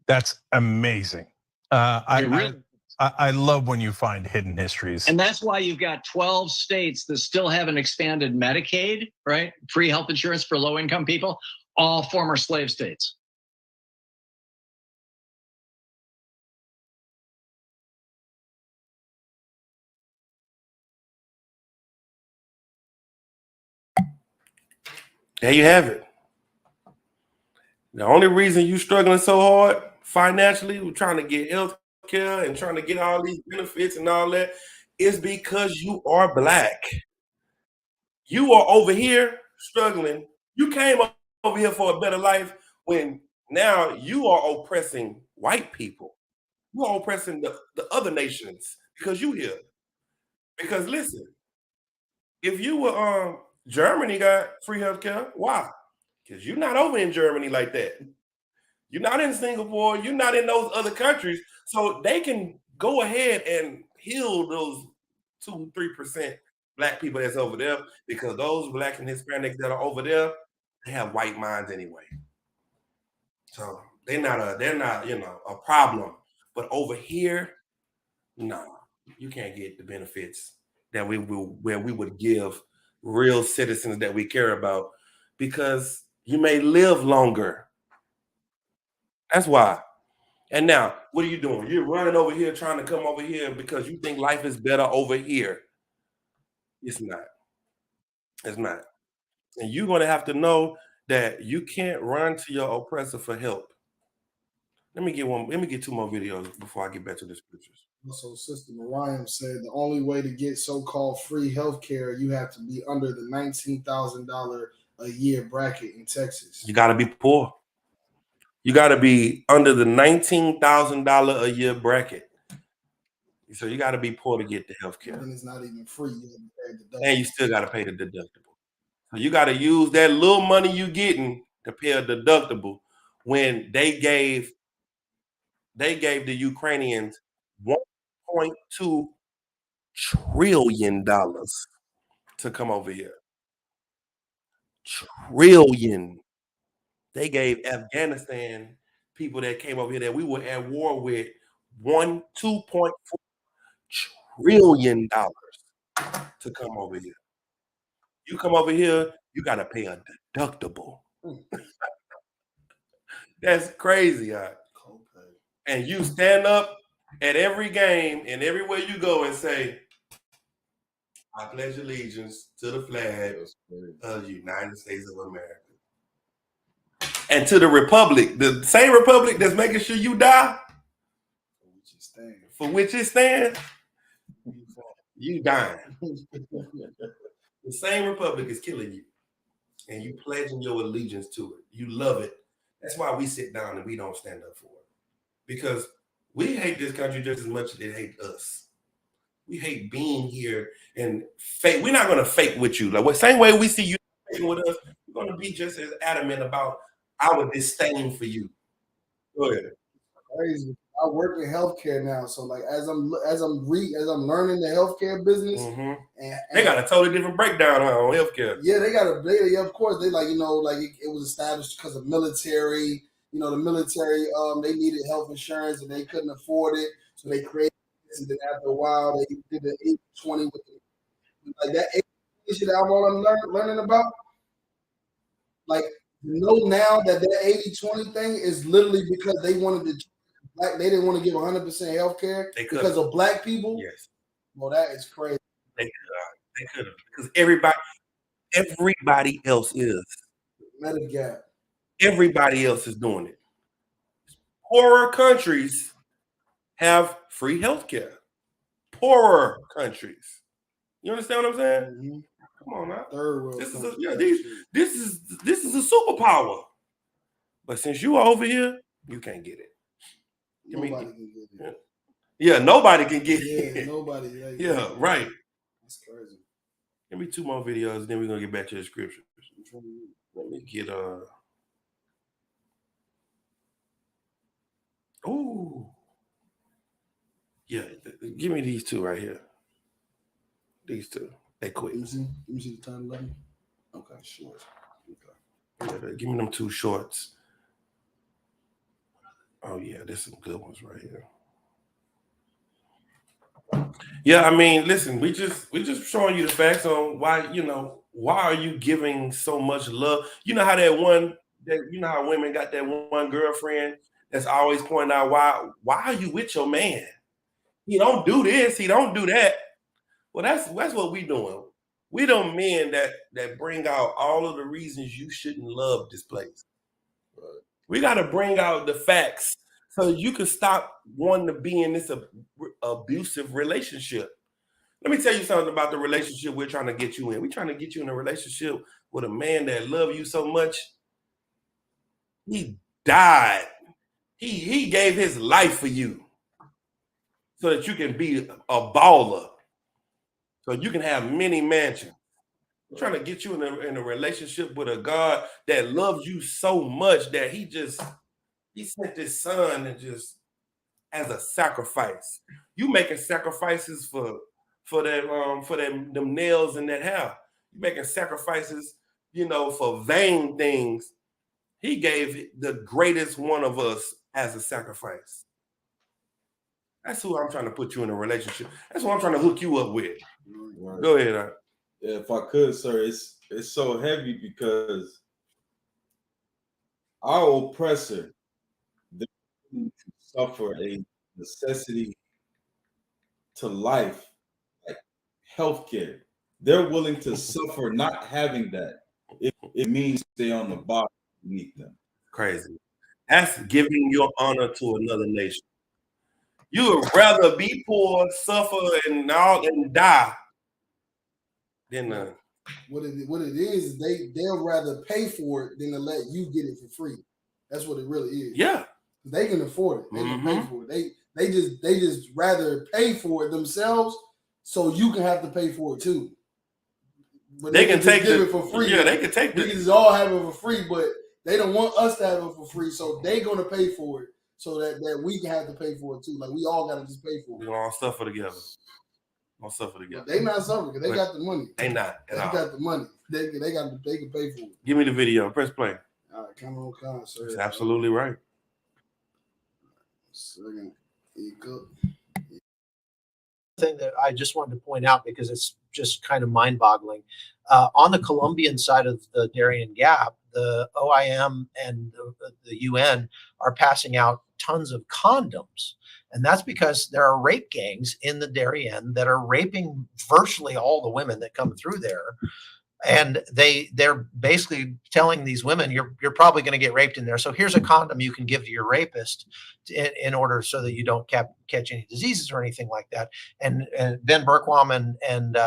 That's amazing. I love when you find hidden histories. And that's why you've got 12 states that still haven't expanded Medicaid, right? Free health insurance for low-income people, all former slave states. There you have it. The only reason you struggling so hard financially, we're trying to get health care and trying to get all these benefits and all that, is because you are black. You are over here struggling. You came over here for a better life when now you are oppressing white people. You are oppressing the other nations because you here. Because listen, if you were Germany got free healthcare, why? Because you're not over in Germany like that. You're not in Singapore. You're not in those other countries. So they can go ahead and heal those 2-3% black people that's over there, because those black and Hispanics that are over there, they have white minds anyway. So they're not a problem. But over here, no, you can't get the benefits that we would give real citizens that we care about, because you may live longer. That's why. And now, what are you doing? You're running over here trying to come over here because you think life is better over here. It's not. It's not. And you're going to have to know that you can't run to your oppressor for help. Let me get 2 more videos before I get back to the scriptures. So Sister Mariam said the only way to get so-called free health care, you have to be under the $19,000 a year bracket in Texas. You got to be poor. You got to be under the $19,000 a year bracket. So you got to be poor to get the health care. And it's not even free. And you still got to pay the deductible. So you got to use that little money you getting to pay a deductible, when they gave the Ukrainians $1.2 trillion to come over here. Trillion. They gave Afghanistan people that came over here that we were at war with $2.4 trillion to come over here. You come over here, you got to pay a deductible. That's crazy, huh? And you stand up at every game and everywhere you go and say, I pledge allegiance to the flag of the United States of America. And to the republic, the same republic that's making sure you die, for which it stands, you dying. The same republic is killing you, and you pledging your allegiance to it. You love it. That's why we sit down and we don't stand up for it, because we hate this country just as much as it hates us. We hate being here and fake. We're not going to fake with you. Like the same way we see you faking with us, we're going to be just as adamant about our disdain for you. Go ahead. Crazy. I work in healthcare now, so like as I'm learning the healthcare business, and they got a totally different breakdown on healthcare. Yeah, of course they like it was established because of military. The military they needed health insurance and they couldn't afford it, so they created this. And then after a while, they did the 80-20 with like that 80 shit. I'm learning about. Like, now that 80-20 thing is literally because they wanted to. They didn't want to give 100% health care because of black people. Yes. Well, that is crazy. They could have, because everybody else is. Medigap. Everybody else is doing it. Poorer countries have free health care. Poorer countries. You understand what I'm saying? Mm-hmm. Come on now. Third world. This is a superpower. But since you are over here, you can't get it. Nobody can get it. Yeah, nobody can get it. Yeah, nobody. Yeah, right. That's crazy. Give me 2 more videos, and then we're gonna get back to the scriptures. Let me get oh, yeah. Give me these 2 right here. These 2. They quick. Let me see the time 11. Okay, short. Okay. Give me them 2 shorts. Oh yeah, there's some good ones right here. Yeah, I mean, listen, we just showing you the facts on why are you giving so much love? You know how how women got that one girlfriend that's always pointing out why are you with your man? He don't do this, he don't do that. Well, that's what we doing. We them men that bring out all of the reasons you shouldn't love this place. We got to bring out the facts so you can stop wanting to be in this abusive relationship. Let me tell you something about the relationship we're trying to get you in. We're trying to get you in a relationship with a man that loves you so much. He died. He gave his life for you so that you can be a baller, so you can have many mansions. We're trying to get you in a relationship with a God that loves you so much that he just He sent his son and just as a sacrifice. You making sacrifices for them nails and that hair. You making sacrifices, for vain things. He gave the greatest one of us as a sacrifice. That's who I'm trying to put you in a relationship. That's what I'm trying to hook you up with. Right. Go ahead, Art. Yeah, if I could, sir, it's so heavy because our oppressor, they suffer a necessity to life, like healthcare. They're willing to suffer not having that. It means stay on the bottom beneath them. Crazy. That's giving your honor to another nation. You would rather be poor, suffer, and die than what it is they'll rather pay for it than to let you get it for free. That's what it really is. Yeah. They can afford it. They can pay for it. They just rather pay for it themselves so you can have to pay for it too. But they can take give it for free. Yeah, they can take it. We can just all have it for free, but they don't want us to have it for free, so they're gonna pay for it so that we can have to pay for it too. Like we all gotta just pay for it. We're all suffer together. We'll suffer together. But they not suffering because they got the money. They not. They got the money. They can pay for it. Give me the video. Press play. All right, come on, sir. That's absolutely right. Second, thing that I just wanted to point out because it's just kind of mind-boggling. On the Colombian side of the Darien Gap, the OIM and the UN are passing out tons of condoms. And that's because there are rape gangs in the Darien that are raping virtually all the women that come through there. And they're basically telling these women, you're probably going to get raped in there. So here's a condom you can give to your rapist in order so that you don't catch any diseases or anything like that. And Ben Berkwam and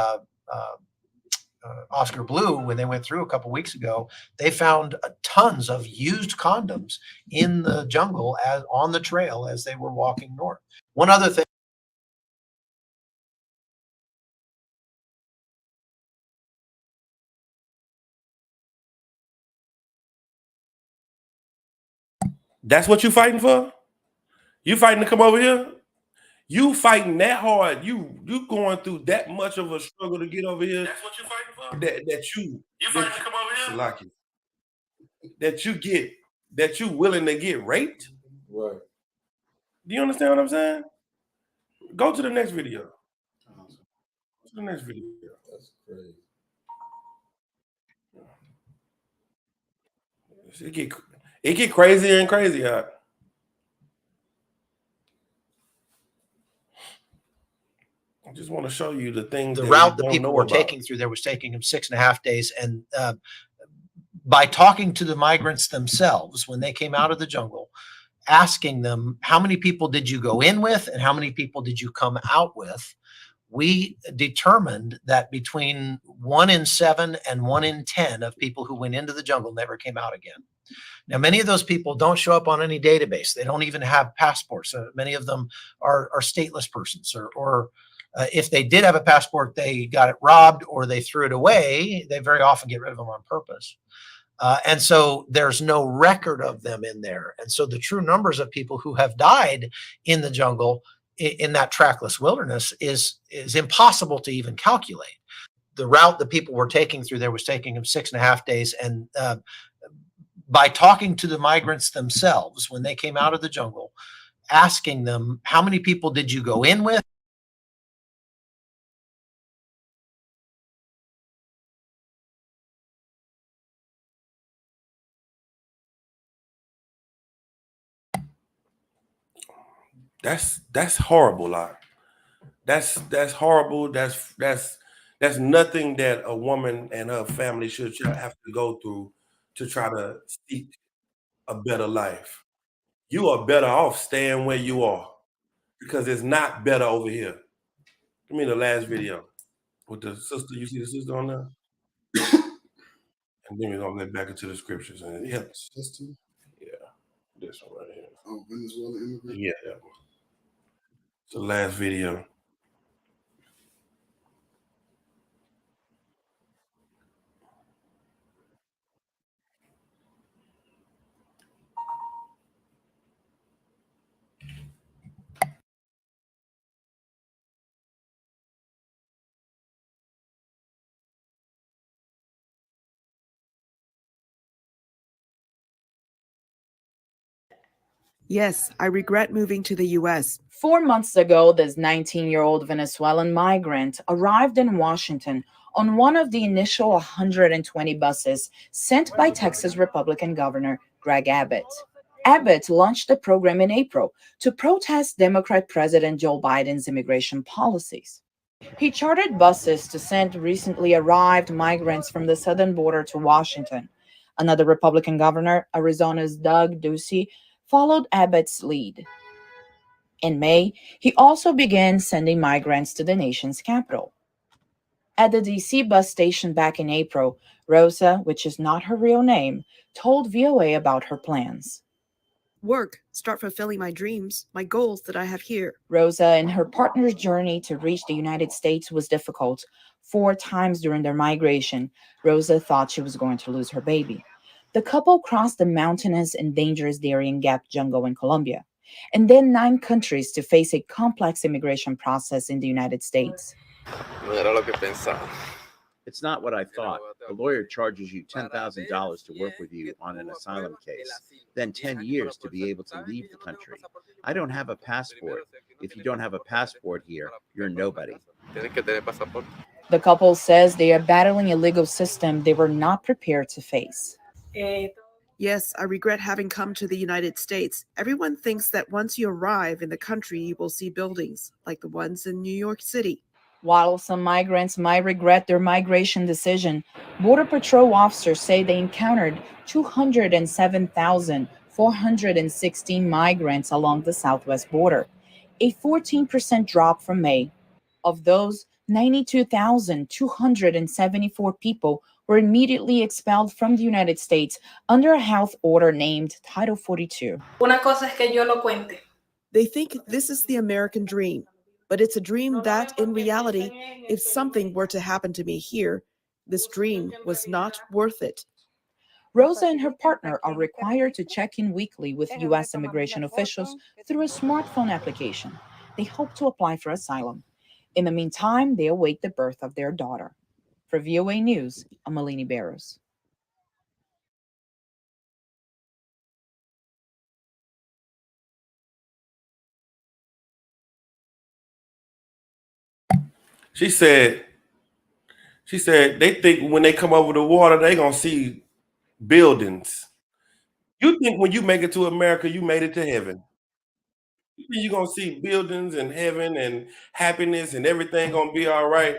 Oscar Blue, when they went through a couple weeks ago, they found tons of used condoms in the jungle on the trail as they were walking north. One other thing. That's what you fighting for? You fighting to come over here? You fighting that hard? You going through that much of a struggle to get over here? That's what you fighting for? You fighting to come over here? Lucky. That you willing to get raped? Right. Do you understand what I'm saying? Go to the next video. Go to the next video. That's crazy. It get crazier and crazier. I just want to show you the things. The route that people were taking through there was taking them 6.5 days. And by talking to the migrants themselves, when they came out of the jungle, asking them, how many people did you go in with and how many people did you come out with? We determined that between 1 in 7 and 1 in 10 of people who went into the jungle never came out again. Now, many of those people don't show up on any database. They don't even have passports. Many of them are stateless persons, or if they did have a passport, they got it robbed or they threw it away. They very often get rid of them on purpose. And so there's no record of them in there. And so the true numbers of people who have died in the jungle in that trackless wilderness is impossible to even calculate. The route that people were taking through there was taking them 6.5 days. And by talking to the migrants themselves, when they came out of the jungle, asking them, how many people did you go in with? That's horrible, like that's horrible. That's nothing that a woman and her family should have to go through to try to seek a better life. You are better off staying where you are because it's not better over here. Give me the last video with the sister. You see the sister on there? And then we're gonna get back into the scriptures and it helps. Yeah, this one right here. Oh, Venezuela immigrant. Yeah, that one. It's the last video. Yes, I regret moving to the U.S. 4 months ago, this 19-year-old Venezuelan migrant arrived in Washington on one of the initial 120 buses sent by Texas Republican Governor Greg Abbott. Abbott launched the program in April to protest Democrat President Joe Biden's immigration policies. He chartered buses to send recently arrived migrants from the southern border to Washington. Another Republican governor, Arizona's Doug Ducey, followed Abbott's lead. In May, he also began sending migrants to the nation's capital. At the DC bus station back in April, Rosa, which is not her real name, told VOA about her plans. Work, start fulfilling my dreams, my goals that I have here. Rosa and her partner's journey to reach the United States was difficult. 4 times during their migration, Rosa thought she was going to lose her baby. The couple crossed the mountainous and dangerous Darien Gap jungle in Colombia, and then 9 countries to face a complex immigration process in the United States. It's not what I thought. A lawyer charges you $10,000 to work with you on an asylum case, then 10 years to be able to leave the country. I don't have a passport. If you don't have a passport here, you're nobody. The couple says they are battling a legal system they were not prepared to face. Yes, I regret having come to the United States. Everyone thinks that once you arrive in the country, you will see buildings like the ones in New York City. While some migrants might regret their migration decision, Border Patrol officers say they encountered 207,416 migrants along the southwest border, a 14% drop from May. Of those, 92,274 people were immediately expelled from the United States under a health order named Title 42. They think this is the American dream, but it's a dream that, in reality, if something were to happen to me here, this dream was not worth it. Rosa and her partner are required to check in weekly with U.S. immigration officials through a smartphone application. They hope to apply for asylum. In the meantime, they await the birth of their daughter. For VOA News, I'm Malini Barros. She said they think when they come over the water, they gonna see buildings. You think when you make it to America, you made it to heaven. You think you're gonna see buildings and heaven and happiness and everything gonna be all right.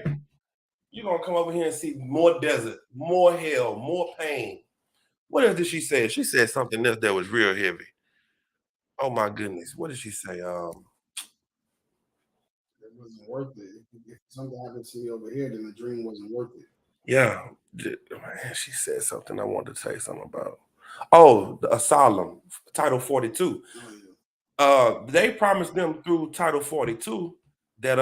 You're gonna come over here and see more desert, more hell, more pain. What else did she say? She said something else that was real heavy. Oh my goodness. What did she say? It wasn't worth it. If something happened to me over here, then the dream wasn't worth it. Yeah. Man, she said something I wanted to say something about. Oh, the asylum, Title 42. They promised them through Title 42 that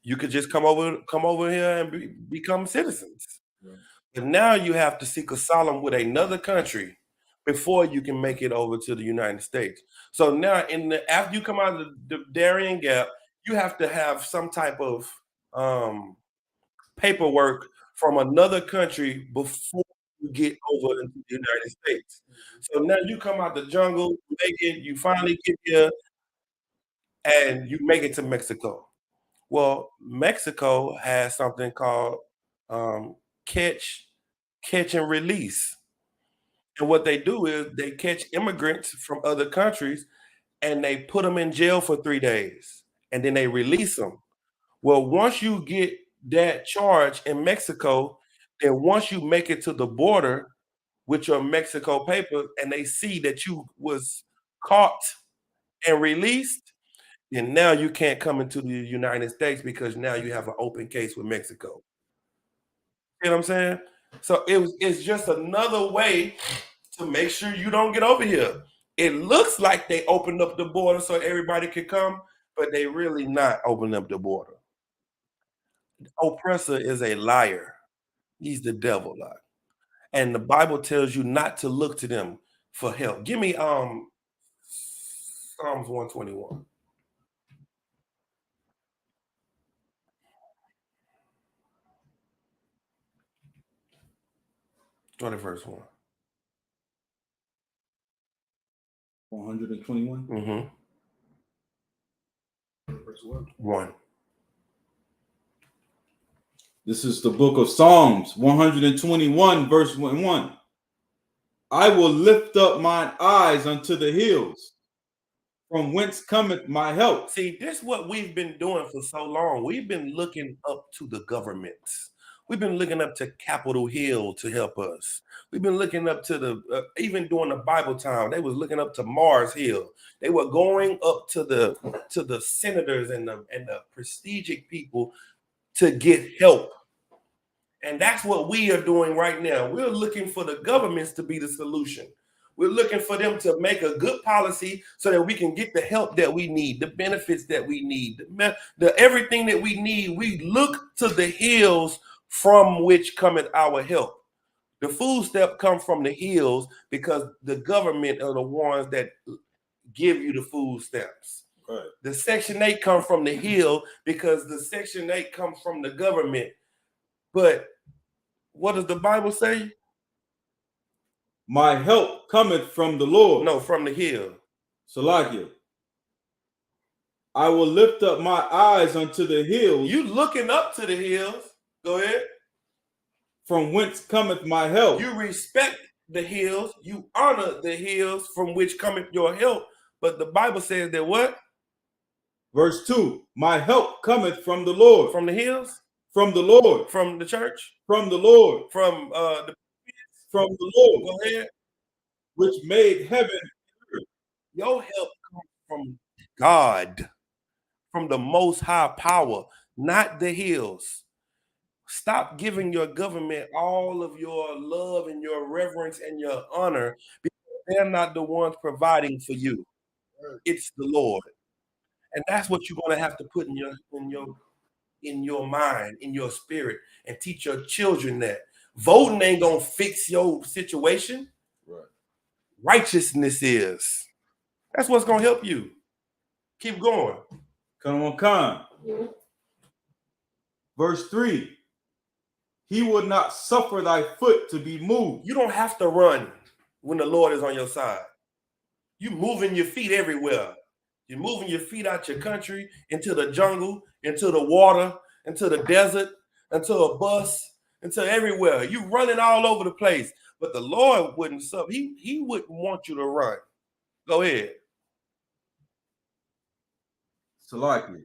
you could just come over here and become citizens. Right. But now you have to seek asylum with another country before you can make it over to the United States. So now, after you come out of the Darien Gap, you have to have some type of paperwork from another country before you get over into the United States. So now you come out the jungle, you finally get here, and you make it to Mexico. Well, Mexico has something called catch and release. And what they do is they catch immigrants from other countries and they put them in jail for 3 days and then they release them. Well, once you get that charge in Mexico, then once you make it to the border with your Mexico paper and they see that you was caught and released, then now you can't come into the United States because now you have an open case with Mexico. You know what I'm saying? So it's just another way to make sure you don't get over here. It looks like they opened up the border so everybody could come, but they really not opening up the border. The oppressor is a liar. He's the devil, like. And the Bible tells you not to look to them for help. Give me Psalms 121. Start at verse 1. 121. Mm-hmm. Verse what? 1. This is the book of Psalms, 121, verse 1. I will lift up mine eyes unto the hills, from whence cometh my help. See, this is what we've been doing for so long. We've been looking up to the governments. We've been looking up to Capitol Hill to help us. We've been looking up to the, even during the Bible time, they was looking up to Mars Hill. They were going up to the senators and the prestigious people to get help. And that's what we are doing right now. We're looking for the governments to be the solution. We're looking for them to make a good policy so that we can get the help that we need, the benefits that we need, the everything that we need. We look to the hills from which cometh our help. The food stamp come from the hills because the government are the ones that give you the food stamps. Right. The Section 8 come from the hill because the Section 8 comes from the government. But what does the Bible say? My help cometh from the Lord. No, from the hill. Salakia. I will lift up my eyes unto the hills. You looking up to the hills. Go ahead. From whence cometh my help. You respect the hills. You honor the hills from which cometh your help. But the Bible says that what? Verse 2. My help cometh from the Lord. From the hills? From the Lord. From the church? From the Lord. From from the Lord. Go ahead. Which made heaven and earth. Your help comes from God, from the most high power, not the hills. Stop giving your government all of your love and your reverence and your honor because they're not the ones providing for you. It's the Lord. And that's what you're going to have to put in your mind, in your spirit, and teach your children that. Voting ain't going to fix your situation. Right. Righteousness is. That's what's going to help you. Keep going. Come on, Khan. Verse 3. He will not suffer thy foot to be moved. You don't have to run when the Lord is on your side. You moving your feet everywhere. You're moving your feet out your country, into the jungle, into the water, into the desert, into a bus, into everywhere. You running all over the place. But the Lord wouldn't suffer. He wouldn't want you to run. Go ahead. Salakia.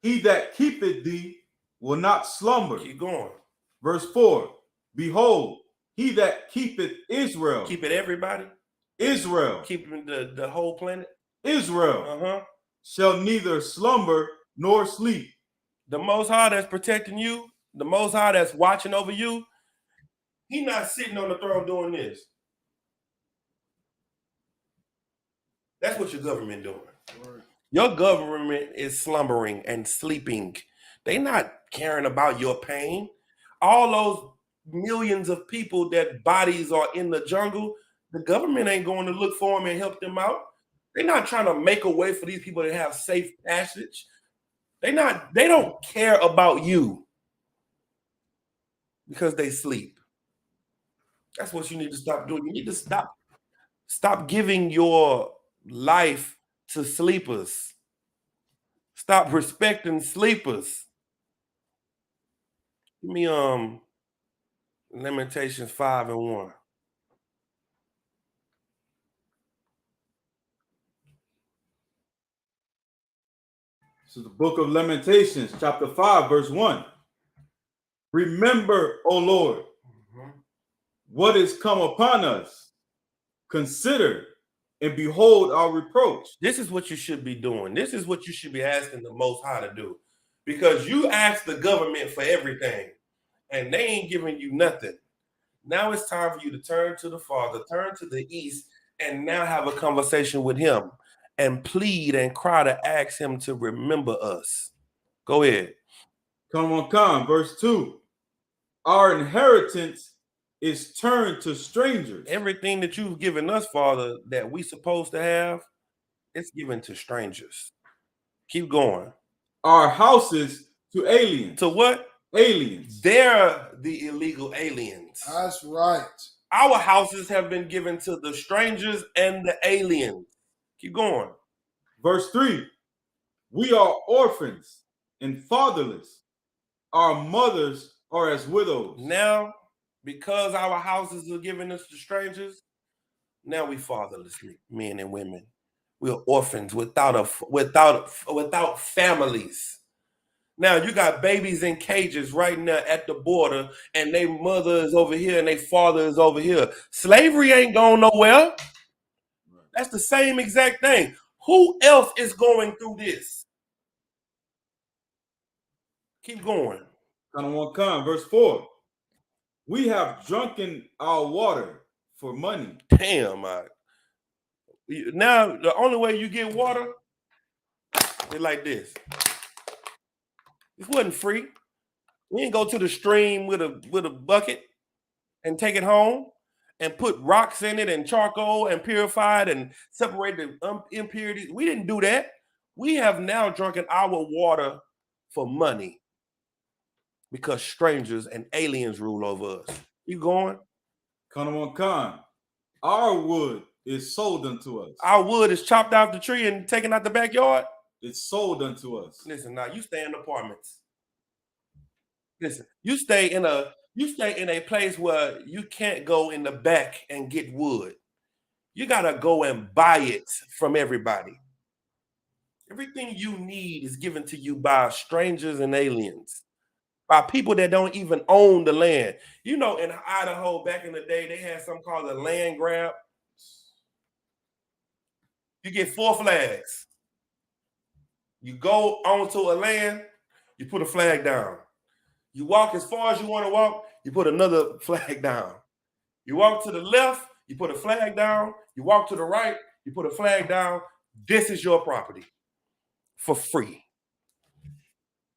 He that keepeth thee will not slumber. Keep going. Verse 4. Behold, he that keepeth Israel. Keep it everybody. Israel. Keeping the whole planet. Israel. Shall neither slumber nor sleep. The Most High that's protecting you, the Most High that's watching over you, he's not sitting on the throne doing this. That's what your government doing. Your government is slumbering and sleeping. They're not caring about your pain. All those millions of people that bodies are in the jungle, the government ain't going to look for them and help them out. They're not trying to make a way for these people to have safe passage. They don't care about you because they sleep. That's what you need to stop doing. You need to stop giving your life to sleepers. Stop respecting sleepers. Give me Lamentations 5:1. This is the book of Lamentations, chapter 5, verse 1. Remember, O Lord, what is come upon us. Consider and behold our reproach. This is what you should be doing. This is what you should be asking the Most High to do. Because you ask the government for everything, and they ain't giving you nothing. Now it's time for you to turn to the Father, turn to the East, and now have a conversation with him and plead and cry to ask him to remember us. Go ahead. Come, verse 2. Our inheritance is turned to strangers. Everything that you've given us, Father, that we supposed to have, it's given to strangers. Keep going. Our houses to aliens. To what? Aliens. They're the illegal aliens. That's right. Our houses have been given to the strangers and the aliens. Keep going. Verse 3. We are orphans and fatherless. Our mothers are as widows. Now, because our houses are given us to strangers, now we fatherless men and women. We're orphans without families. Now you got babies in cages right now at the border, and their mother is over here and their father is over here. Slavery ain't going nowhere. That's the same exact thing. Who else is going through this? Keep going. Verse 4. We have drunken our water for money. Damn, now the only way you get water is like this. It wasn't free. We didn't go to the stream with a bucket and take it home and put rocks in it and charcoal and purify it and separate the impurities. We didn't do that. We have now drunken our water for money because strangers and aliens rule over us. You going? Our wood is sold unto us. Our wood is chopped out the tree and taken out the backyard. It's sold unto us. Listen, now you stay in apartments. Listen, you stay in a place where you can't go in the back and get wood. You gotta go and buy it from everybody. Everything you need is given to you by strangers and aliens, by people that don't even own the land. You know, in Idaho back in the day, they had something called a land grab. You get 4 flags. You go onto a land, you put a flag down. You walk as far as you want to walk, you put another flag down. You walk to the left, you put a flag down. You walk to the right, you put a flag down. This is your property for free.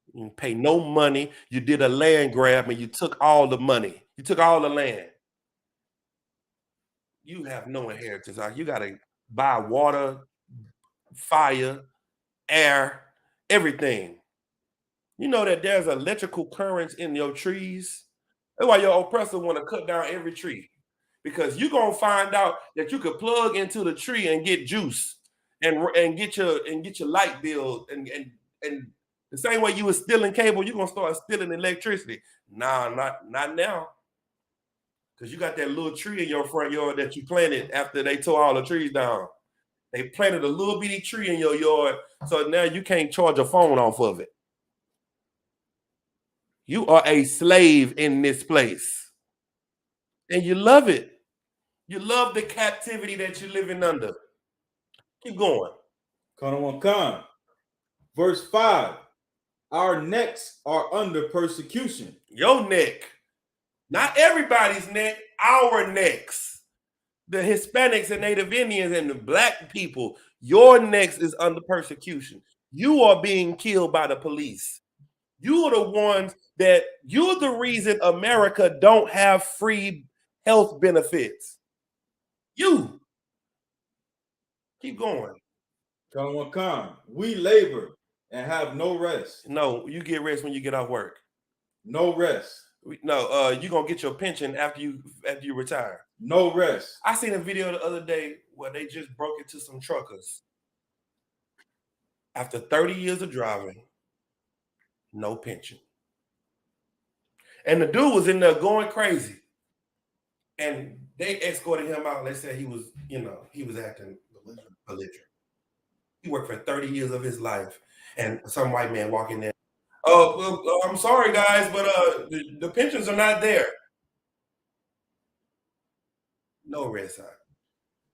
You didn't pay no money. You did a land grab and you took all the money. You took all the land. You have no inheritance. You got to buy water, fire, air, everything. You know that there's electrical currents in your trees. That's why your oppressor want to cut down every tree, because you're gonna find out that you could plug into the tree and get juice and get your light bill and the same way you were stealing cable, you're gonna start stealing electricity. Nah, not now, because you got that little tree in your front yard that you planted after they tore all the trees down. They planted a little bitty tree in your yard, so now you can't charge a phone off of it. You are a slave in this place. And you love it. You love the captivity that you're living under. Keep going. Verse 5. Our necks are under persecution. Your neck. Not everybody's neck, our necks. The Hispanics and Native Indians and the black people, your necks is under persecution. You are being killed by the police. You are the ones you're the reason America don't have free health benefits. You. Keep going. We labor and have no rest. No, you get rest when you get off work. No rest. No, you're gonna get your pension after you retire. No rest. I seen a video the other day where they just broke into some truckers. After 30 years of driving, no pension. And the dude was in there going crazy. And they escorted him out. They said he was acting belligerent. He worked for 30 years of his life. And some white man walking there. I'm sorry, guys, but the pensions are not there. No, Red Sox.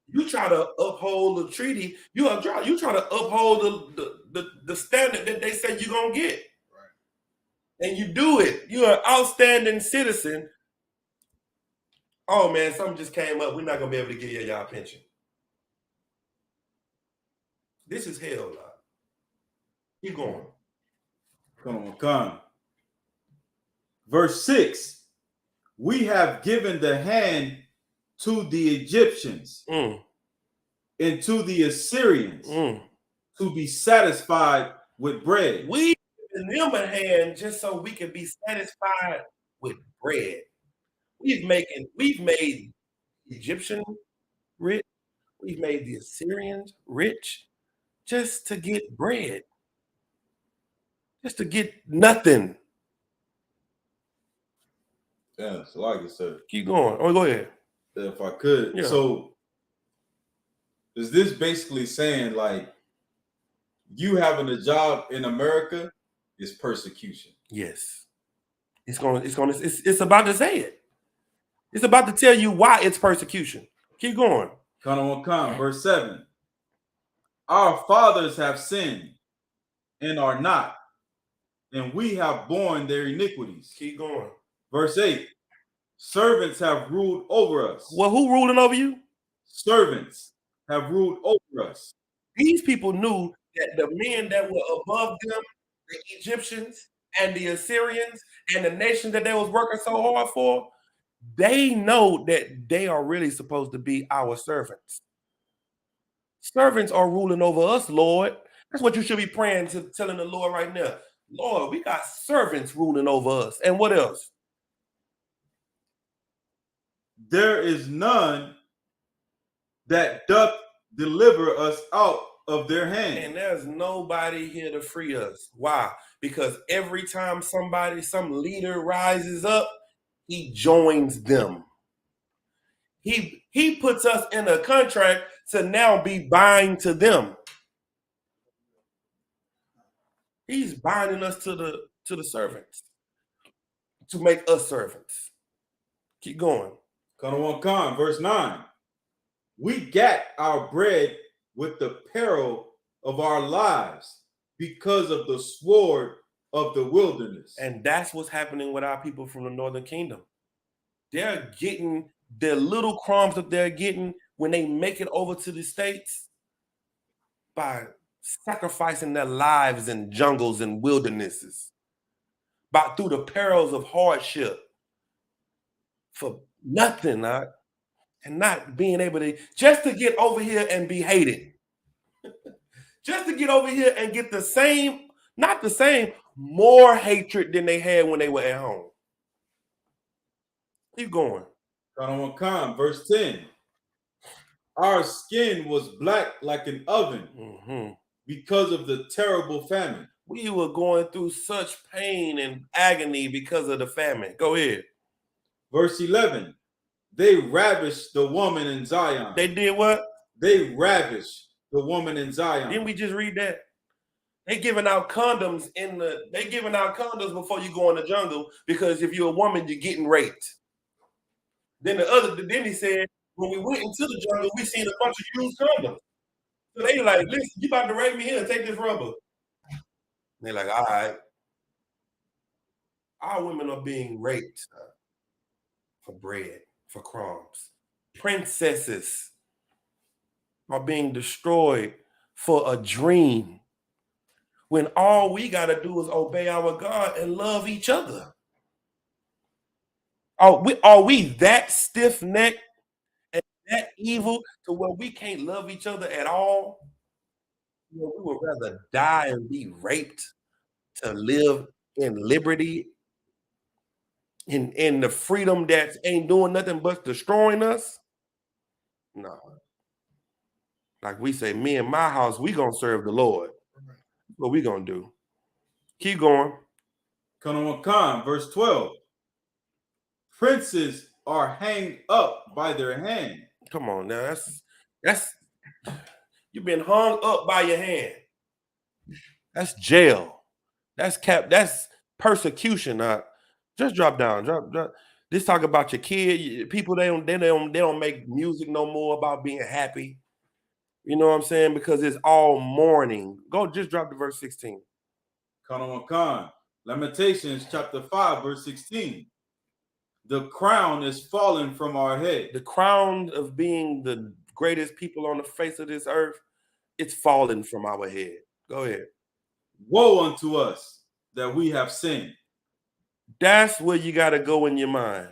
You try to uphold the treaty. You try to uphold the standard that they say you're gonna get. Right. And you do it. You're an outstanding citizen. Oh man, something just came up. We're not gonna be able to give y'all pension. This is hell, Lord. Keep going. Come. Verse 6. We have given the hand to the Egyptians and to the Assyrians to be satisfied with bread. We give them a hand just so we can be satisfied with bread. We've made Egyptian rich. We've made the Assyrians rich just to get bread, just to get nothing. Yeah, so like it, sir. Keep going. Oh, go ahead. If I could. Yeah. So is this basically saying like you having a job in America is persecution? Yes. It's about to say it. It's about to tell you why it's persecution. Keep going. Verse 7. Our fathers have sinned and are not, and we have borne their iniquities. Keep going. Verse 8. Servants have ruled over us. Well, who ruling over you? Servants have ruled over us. These people knew that the men that were above them, the Egyptians and the Assyrians and the nation that they was working so hard for, they know that they are really supposed to be our servants. Servants are ruling over us, Lord. That's what you should be praying to, telling the Lord right now. Lord, we got servants ruling over us. And what else? There is none that doth deliver us out of their hand. And there's nobody here to free us. Why? Because every time some leader rises up, he joins them. He puts us in a contract to now be bind to them. He's binding us to the servants to make us servants. Keep going. Verse 9. We gat our bread with the peril of our lives because of the sword of the wilderness. And that's what's happening with our people from the northern kingdom. They're getting their little crumbs that they're getting when they make it over to the States by sacrificing their lives in jungles and wildernesses, through the perils of hardship for nothing, and not being able to, just to get over here and be hated. Just to get over here and get the same, not the same, more hatred than they had when they were at home. Keep going. Verse 10. Our skin was black like an oven because of the terrible famine. We were going through such pain and agony because of the famine. Go ahead. Verse 11. They ravished the woman in Zion. They did what? They ravished the woman in Zion. Didn't we just read that? They giving out condoms before you go in the jungle, because if you're a woman, you're getting raped. Then he said, when we went into the jungle, we seen a bunch of used condoms. So they like, listen, you about to rape me here, take this rubber. And they're like, all right. Our women are being raped for bread, for crumbs. Princesses are being destroyed for a dream, when all we got to do is obey our God and love each other. Are we that stiff-necked and that evil to where we can't love each other at all? We would rather die and be raped to live in liberty, in the freedom that ain't doing nothing but destroying us? No. Like we say, me and my house, we gonna serve the Lord. What we gonna do? Keep going. Verse 12. Princes are hanged up by their hand. Come on now, that's you've been hung up by your hand. That's jail. That's Capt. That's persecution. Just drop down. Drop. This talk about your kid. People they don't make music no more about being happy. You know what I'm saying? Because it's all mourning. Go, just drop to verse 16. Lamentations chapter 5 verse 16. The crown is fallen from our head. The crown of being the greatest people on the face of this earth, it's fallen from our head. Go ahead. Woe unto us that we have sinned. That's where you got to go in your mind.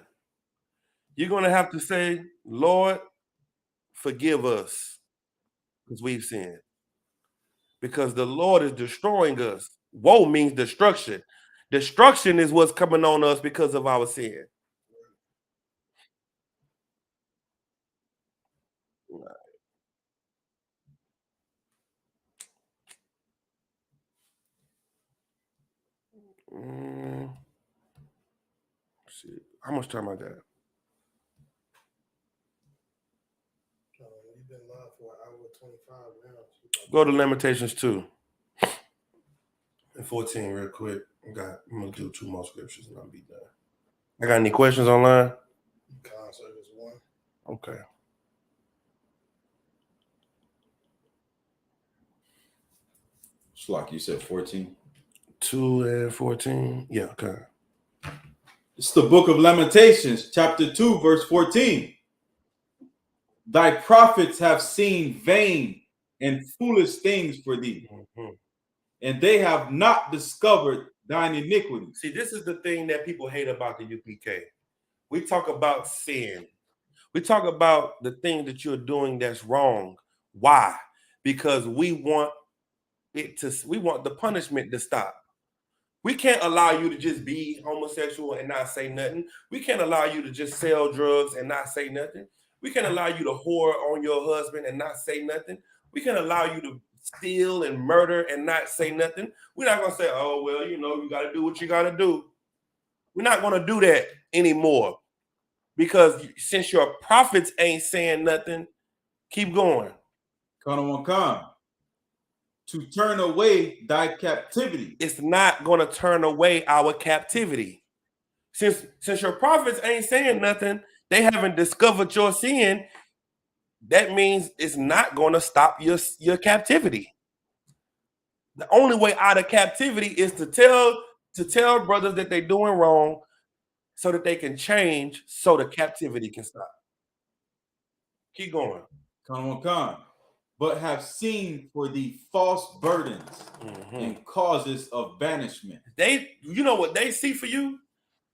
You're going to have to say, Lord, forgive us because we've sinned. Because the Lord is destroying us. Woe means destruction. Destruction is what's coming on us because of our sin. See, how much time I got? You've been live for an hour 25 now. Go to Lamentations 2 and 14 real quick. I'm gonna do 2 more scriptures and I'll be done. I got any questions online? Service 1. Okay. Schlock, you said 14. 2 and 14. Yeah, okay. It's the book of Lamentations, chapter 2, verse 14. Thy prophets have seen vain and foolish things for thee, and they have not discovered thine iniquity. See, this is the thing that people hate about the UPK. We talk about sin. We talk about the thing that you're doing that's wrong. Why? Because we want the punishment to stop. We can't allow you to just be homosexual and not say nothing. We can't allow you to just sell drugs and not say nothing. We can't allow you to whore on your husband and not say nothing. We can't allow you to steal and murder and not say nothing. We're not going to say, oh, well, you got to do what you got to do. We're not going to do that anymore. Because since your prophets ain't saying nothing, keep going. To turn away thy captivity. It's not going to turn away our captivity. Since your prophets ain't saying nothing, they haven't discovered your sin, that means it's not going to stop your captivity. The only way out of captivity is to tell brothers that they're doing wrong so that they can change so the captivity can stop. Keep going. But have seen for thee false burdens and causes of banishment. You know what they see for you?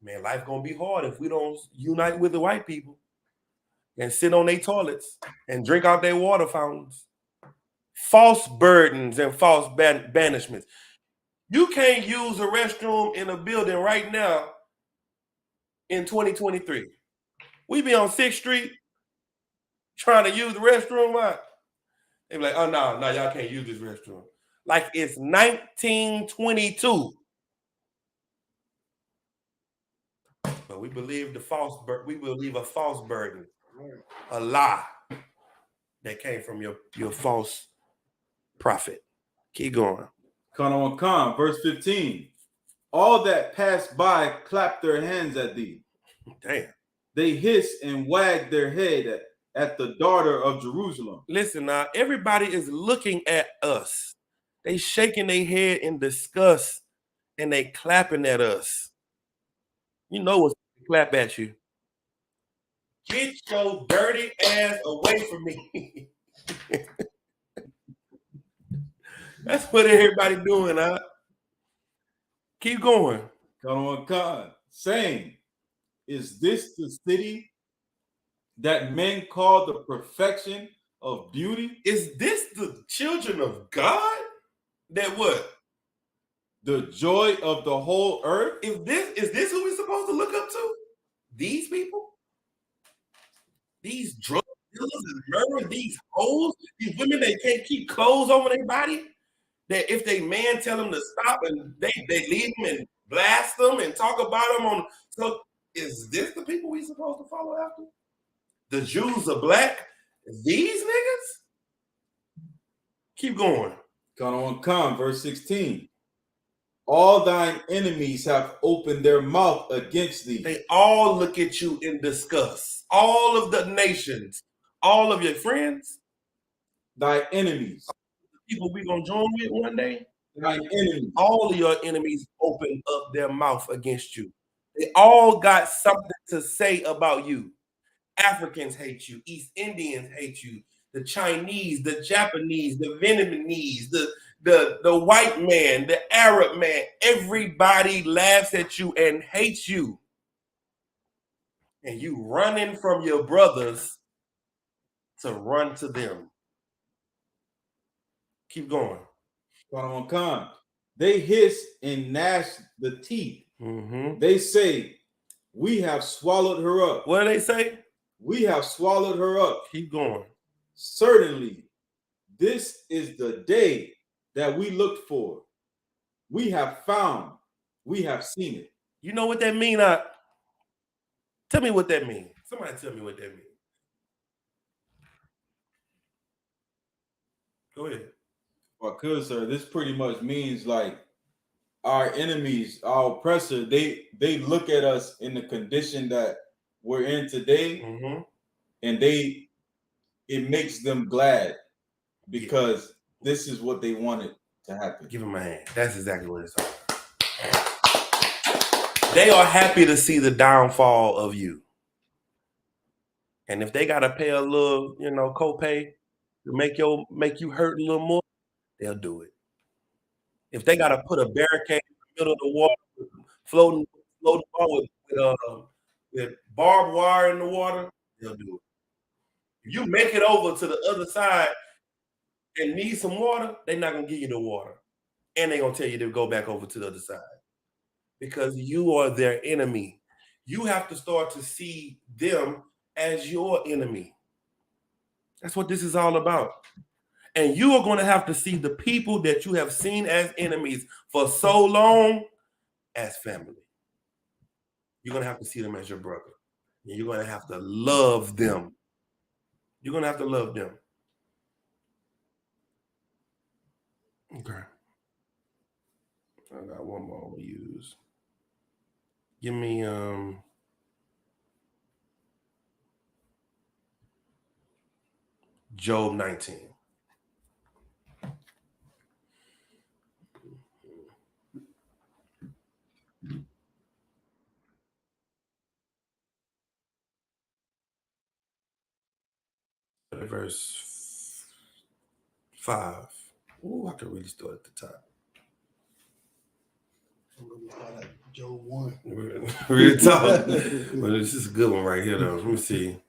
Man, life gonna be hard if we don't unite with the white people and sit on their toilets and drink out their water fountains. False burdens and false banishments. You can't use a restroom in a building right now in 2023. We be on 6th Street trying to use the restroom, right? They be like, oh, no, y'all can't use this restroom. Like it's 1922. But we believe a false burden, a lie that came from your false prophet. Keep going. Verse 15. All that pass by clap their hands at thee. Damn. They hiss and wag their head at the daughter of Jerusalem. Listen now, everybody is looking at us. They shaking their head in disgust and they clapping at us. You know what's clap at you. Get your dirty ass away from me. That's what everybody doing, huh? Keep going. Saying, is this the city that men call the perfection of beauty? Is this the children of God? That what? The joy of the whole earth? Is this who we're supposed to look up to? These people? These drug dealers and murderers, these hoes, these women that can't keep clothes over their body? That if they man tell them to stop and they leave them and blast them and talk about them on. So is this the people we supposed to follow after? The Jews are black? These niggas? Keep going. Verse 16. All thine enemies have opened their mouth against thee. They all look at you in disgust. All of the nations, all of your friends. Thy enemies. People we gonna join with one day. Thine enemies. All of your enemies open up their mouth against you. They all got something to say about you. Africans hate you. East Indians hate you. The Chinese, the Japanese, the Vietnamese, the white man, the Arab man, everybody laughs at you and hates you. And you running from your brothers to run to them. Keep going. They hiss and gnash the teeth. They say, we have swallowed her up. What do they say? We have swallowed her up. Keep going. Certainly, this is the day that we looked for. We have found. We have seen it. You know what that mean? Tell me what that means. Somebody tell me what that means. Go ahead. Well, sir, this pretty much means like our enemies, our oppressor, they look at us in the condition that we're in today, and it makes them glad because this is what they wanted to happen. Give them a hand. That's exactly what it's all about. They are happy to see the downfall of you. And if they gotta pay a little, copay to make you hurt a little more, they'll do it. If they gotta put a barricade in the middle of the water, floating with barbed wire in the water, they'll do it. If you make it over to the other side and need some water, they're not gonna give you the water. And they're gonna tell you to go back over to the other side. Because you are their enemy. You have to start to see them as your enemy. That's what this is all about. And you are going to have to see the people that you have seen as enemies for so long as family. You're going to have to see them as your brother. And you're going to have to love them. You're going to have to love them. Okay. I got one more to use. Give me Job 19. Verse 5. Ooh, I could really start at the top. Job 1. Real talk. But this is a good one right here, though. Let me see.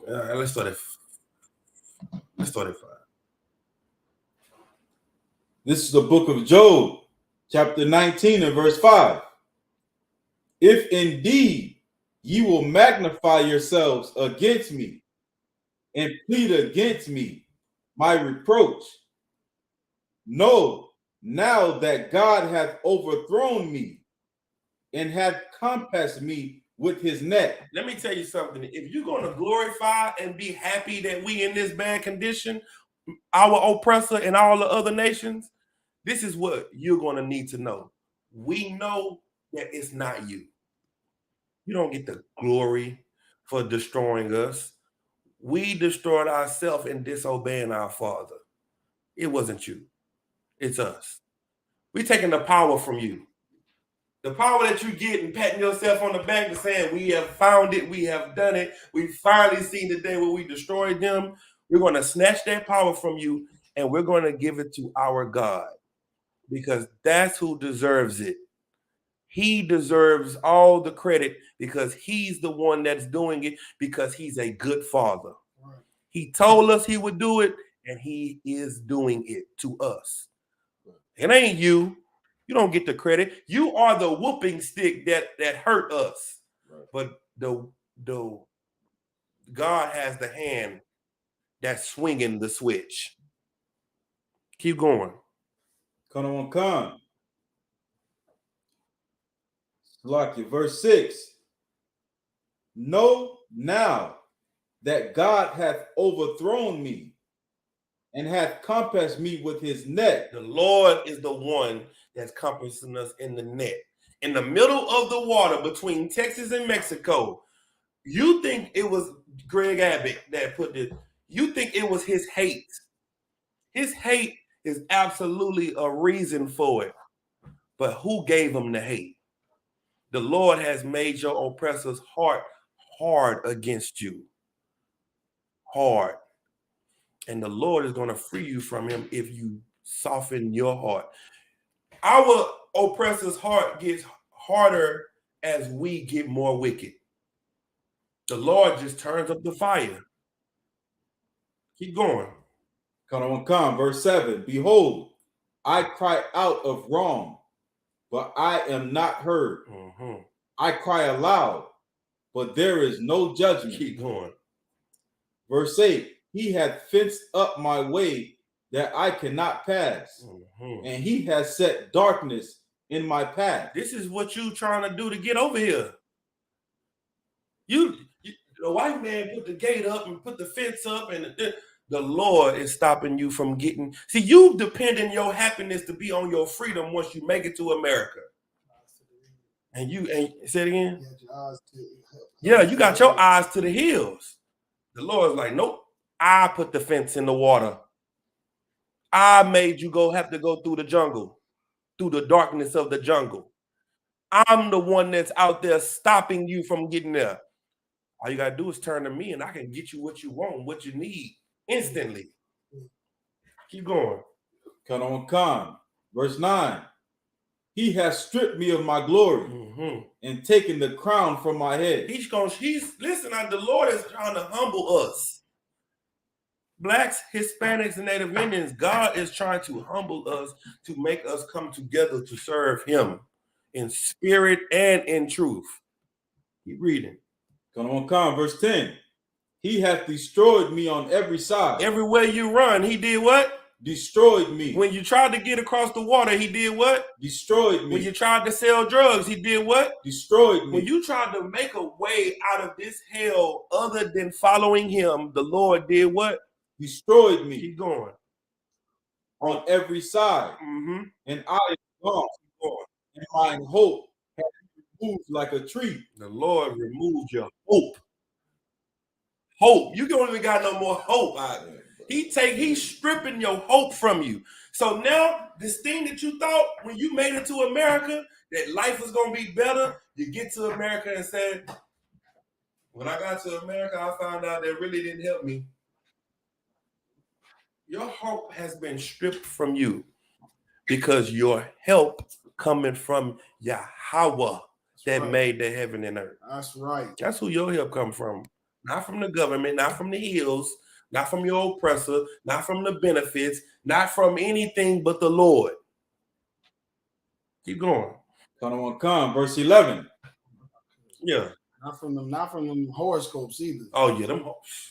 Let's start at 5. This is the book of Job, chapter 19 and verse 5. If indeed ye will magnify yourselves against me and plead against me my reproach, know now that God hath overthrown me and hath compassed me with his net. Let me tell you something. If you're going to glorify and be happy that we in this bad condition, our oppressor and all the other nations, this is what you're going to need to know. We know that it's not you. You don't get the glory for destroying us. We destroyed ourselves in disobeying our Father. It wasn't you. It's us. We're taking the power from you. The power that you get and patting yourself on the back and saying, we have found it, we have done it, we finally seen the day where we destroyed them. We're going to snatch that power from you and we're going to give it to our God because that's who deserves it. He deserves all the credit because he's the one that's doing it because he's a good father. Right. He told us he would do it and he is doing it to us. It ain't you. You don't get the credit. You are the whooping stick that hurt us. Right. But the God has the hand that's swinging the switch. Keep going. Come on. Lucky. Verse 6. Know now that God hath overthrown me and hath compassed me with his net. The Lord is the one that's compassing us in the net. In the middle of the water between Texas and Mexico, you think it was Greg Abbott that put this, you think it was his hate. His hate is absolutely a reason for it. But who gave him the hate? The Lord has made your oppressor's heart hard against you. Hard. And the Lord is going to free you from him if you soften your heart. Our oppressor's heart gets harder as we get more wicked. The Lord just turns up the fire. Keep going. Come. Verse 7. Behold, I cry out of wrong, but I am not heard. Mm-hmm. I cry aloud, but there is no judgment. Keep going. Verse 8. He hath fenced up my way that I cannot pass, and he has set darkness in my path. This is what you trying to do to get over here. The white man put the gate up and put the fence up, and the Lord is stopping you from getting. See, you depending your happiness to be on your freedom once you make it to America. And you say it again. Yeah, you got your eyes to the hills. The Lord's like, nope. I put the fence in the water. I made you have to go through the jungle, through the darkness of the jungle. I'm the one that's out there stopping you from getting there. All you gotta do is turn to me, and I can get you what you want, what you need instantly. Keep going. Come on, Khan. Verse 9. He has stripped me of my glory and taken the crown from my head. Listen, the Lord is trying to humble us. Blacks, Hispanics, and Native Indians, God is trying to humble us to make us come together to serve him in spirit and in truth. Keep reading. Come on, Khan. Verse 10. He hath destroyed me on every side. Everywhere you run, he did what? Destroyed me. When you tried to get across the water, he did what? Destroyed me. When you tried to sell drugs, he did what? Destroyed me. When you tried to make a way out of this hell other than following him, the Lord did what? Destroyed me. Keep going. On every side. And I am gone. And my hope has moved like a tree. The Lord removed your hope. Hope. You don't even got no more hope out there. He's stripping your hope from you. So now this thing that you thought when you made it to America, that life was gonna be better, you get to America and say, when I got to America, I found out that really didn't help me. Your hope has been stripped from you because your help coming from Yahweh that made the heaven and earth. That's right. That's who your help come from. Not from the government, not from the hills, not from your oppressor, not from the benefits, not from anything but the Lord. Keep going. Come, verse 11. Yeah. Not from them horoscopes either. Oh yeah,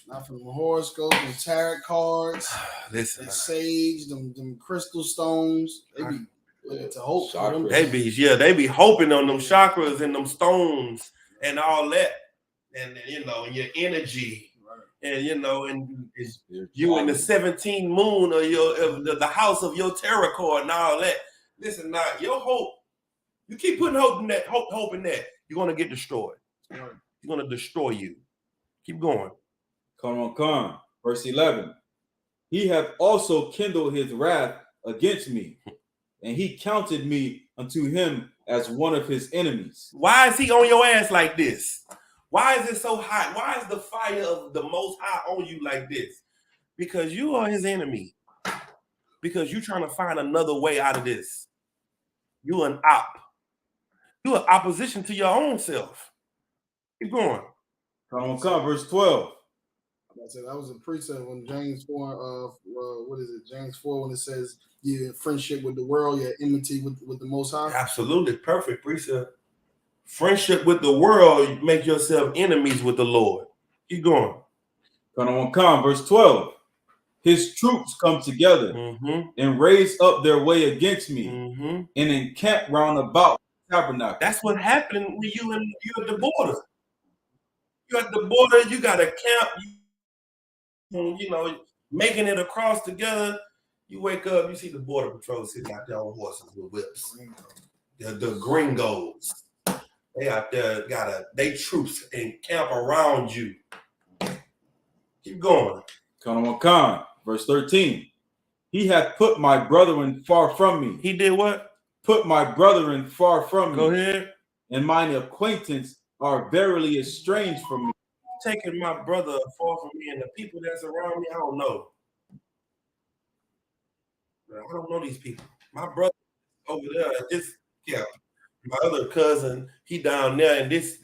not from the horoscopes, them tarot cards, listen, the sage, them crystal stones. They be looking to hope. They be hoping on them chakras and them stones and all that, and and your energy, and and you in the 17th moon of the house of your tarot card and all that. Listen, now your hope, you keep putting hope in that, hope in that, you're gonna get destroyed. He's going to destroy you. Keep going. Come. Verse 11. He hath also kindled his wrath against me, and he counted me unto him as one of his enemies. Why is he on your ass like this? Why is it so hot? Why is the fire of the Most High on you like this? Because you are his enemy. Because you're trying to find another way out of this. You're an op. You're an opposition to your own self. Keep going. Come, verse 12. That was a precept when James 4, what is it? James 4, when it says your friendship with the world, your enmity with the Most High. Absolutely. Perfect precept. Friendship with the world, you make yourself enemies with the Lord. Keep going. Come, verse 12. His troops come together and raise up their way against me and encamp round about the tabernacle. That's what happened when you at the border. You at the border, you got a camp, making it across together. You wake up, you see the border patrol sitting out there on horses with whips. The gringos. They out there they troops and camp around you. Keep going. Come, verse 13. He hath put my brethren far from me. He did what? Put my brethren far from me. Go ahead. And mine acquaintance are verily estranged from me. Taking my brother far from me and the people that's around me, I don't know. I don't know these people. My brother over there at this camp. My other cousin, he down there in this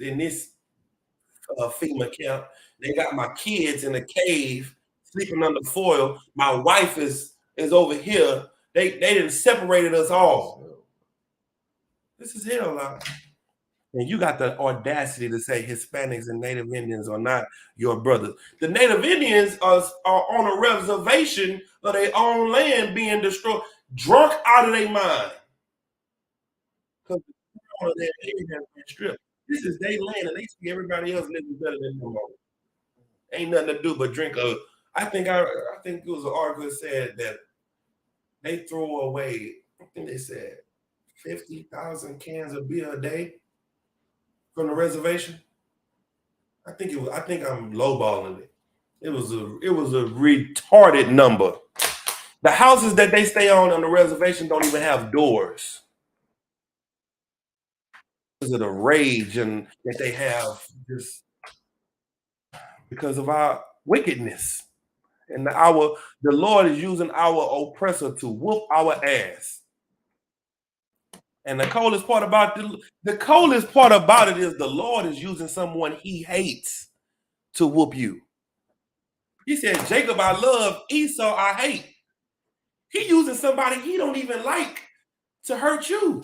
FEMA camp. They got my kids in a cave sleeping under foil. My wife is over here. They didn't separated us all. This is hell, And you got the audacity to say Hispanics and Native Indians are not your brothers. The Native Indians are on a reservation of their own land being destroyed, drunk out of their mind. Because all of their area has been stripped. This is their land, and they see everybody else living better than them. Ain't nothing to do but drink a. I think it was an article that said that they throw away. I think they said 50,000 cans of beer a day from the reservation. I think I'm lowballing it. It was a retarded number. The houses that they stay on the reservation don't even have doors. Because of the rage and that they have, just because of our wickedness. And the Lord is using our oppressor to whoop our ass. And the coldest part about it is the Lord is using someone he hates to whoop you. He said, Jacob I love, Esau I hate. He using somebody he don't even like to hurt you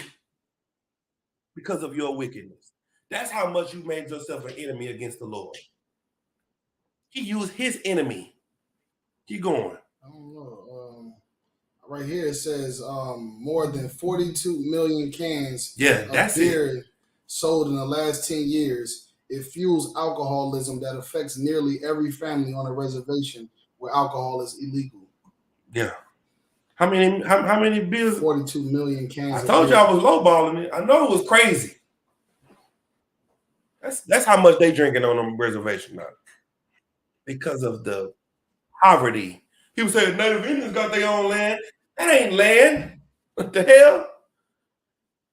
because of your wickedness. That's how much you made yourself an enemy against the Lord. He used his enemy. Keep going. I don't know. Right here it says more than 42 million cans of beer sold in the last 10 years. It fuels alcoholism that affects nearly every family on a reservation where alcohol is illegal. Yeah. How many beers? 42 million cans. I told you I was lowballing it. I know it was crazy. That's how much they drinking on them reservation now. Because of the poverty. People say Native Indians got their own land. That ain't land. What the hell?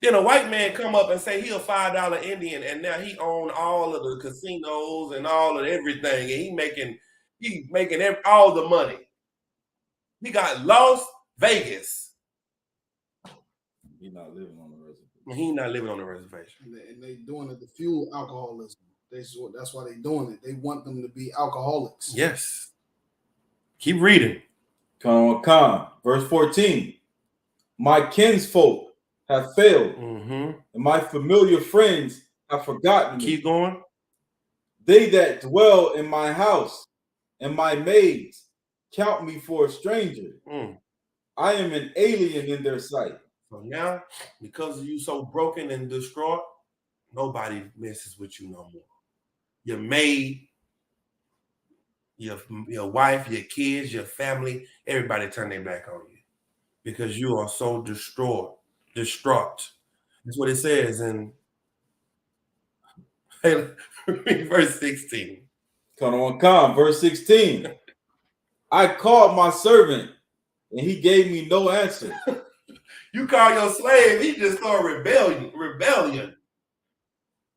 Then a white man come up and say he a $5 Indian, and now he own all of the casinos and all of everything, and he making all the money. He got Las Vegas. He's not living on the reservation. He's not living on the reservation. And they doing it to fuel alcoholism. That's why they doing it. They want them to be alcoholics. Yes. Keep reading. Verse 14. My kinsfolk have failed, and my familiar friends have forgotten me. Keep going. They that dwell in my house and my maids count me for a stranger. I am an alien in their sight. So now, because you so broken and distraught, nobody messes with you no more. Your maid, your wife, your kids, your family, everybody turn their back on you because you are so distraught. That's what it says in verse 16. Verse 16. I called my servant, and he gave me no answer. You call your slave, he just started rebellion.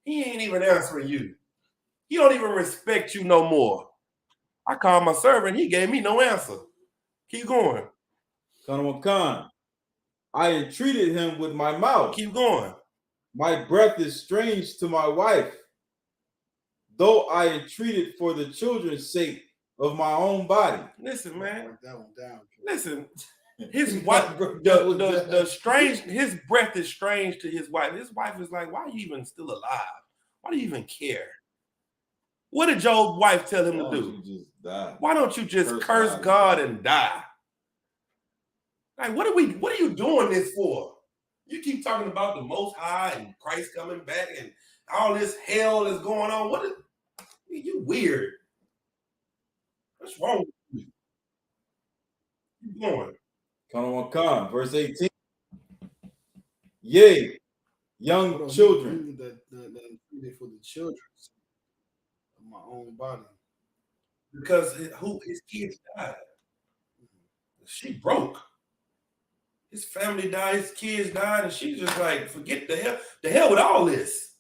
He ain't even answering you. He don't even respect you no more. I called my servant, he gave me no answer. Keep going. I entreated him with my mouth. Keep going. My breath is strange to my wife. Though I entreated for the children's sake of my own body. Listen, man. That one down. Listen. His wife, his breath is strange to his wife. His wife is like, why are you even still alive? Why do you even care? What did Job's wife tell him to do? Why don't you just curse God and die? Like, what are you doing this for? You keep talking about the Most High and Christ coming back and all this hell is going on. You weird. What's wrong with you? Keep going. Verse 18. Yea, young children. For the children of my own body. Because his kids died. She broke. His family died, his kids died, and she's just like, forget the hell with all this.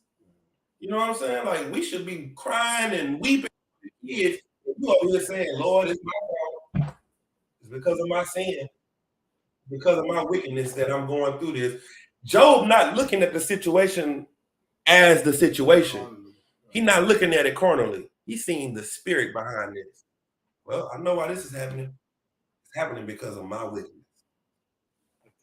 You know what I'm saying? Like, we should be crying and weeping for the kids. You over here saying, Lord, it's my fault. It's because of my sin. Because of my wickedness that I'm going through this. Job not looking at the situation as the situation. He's not looking at it carnally. He's seeing the spirit behind this. Well, I know why this is happening. It's happening because of my wickedness.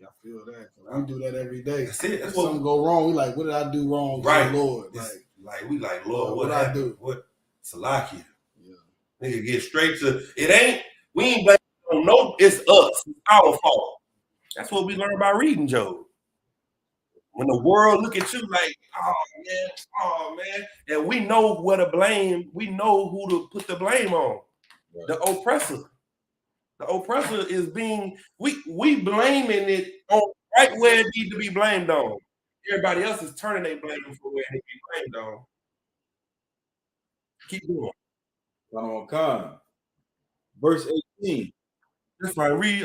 I feel that. We do that every day. That's it. That's If what something go wrong, we like, what did I do wrong? Right, Lord. Like we like, Lord, what I happened? do? What Salakia? Yeah. Nigga, get straight to it. Ain't we ain't blaming on no. It's us. It's our fault. That's what we learned by reading Job. When the world look at you like, oh man, and we know where to blame. We know who to put the blame on. Right. The oppressor. The oppressor is being we blaming it on right where it needs to be blamed on. Everybody else is turning their blame for where it needs to be blamed on. Keep going. Come on. Verse 18. That's right. Read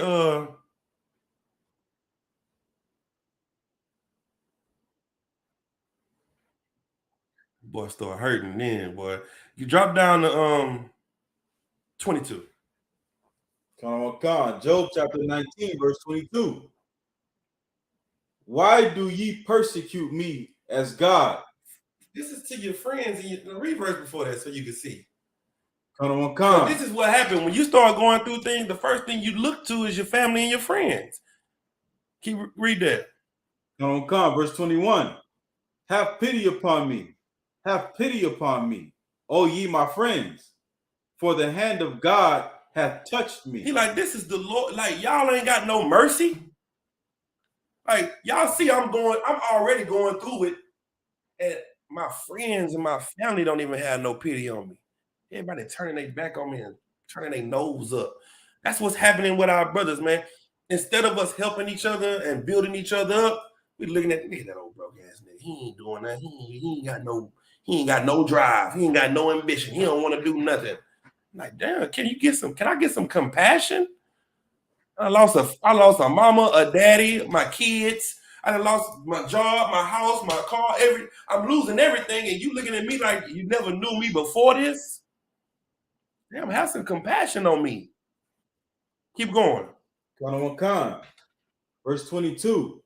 boy start hurting then, boy. You drop down to 22. Come on. Job chapter 19, verse 22. Why do ye persecute me as God? This is to your friends, and you read verse before that so you can see. Come on. So this is what happened when you start going through things. The first thing you look to is your family and your friends. Keep read that. Come on. Verse 21. Have pity upon me. Have pity upon me, O ye my friends, for the hand of God hath touched me. He like, this is the Lord. Like, y'all ain't got no mercy. Like, y'all see, I'm already going through it, and my friends and my family don't even have no pity on me. Everybody turning their back on me and turning their nose up. That's what's happening with our brothers, man. Instead of us helping each other and building each other up, we looking at that old broke ass nigga. He ain't doing that. He ain't got no drive. He ain't got no ambition. He don't want to do nothing. I'm like, damn, can I get some compassion? I lost a mama, a daddy, my kids. I lost my job, my house, my car, I'm losing everything, and you looking at me like you never knew me before this? Damn, have some compassion on me. Keep going. Verse 22.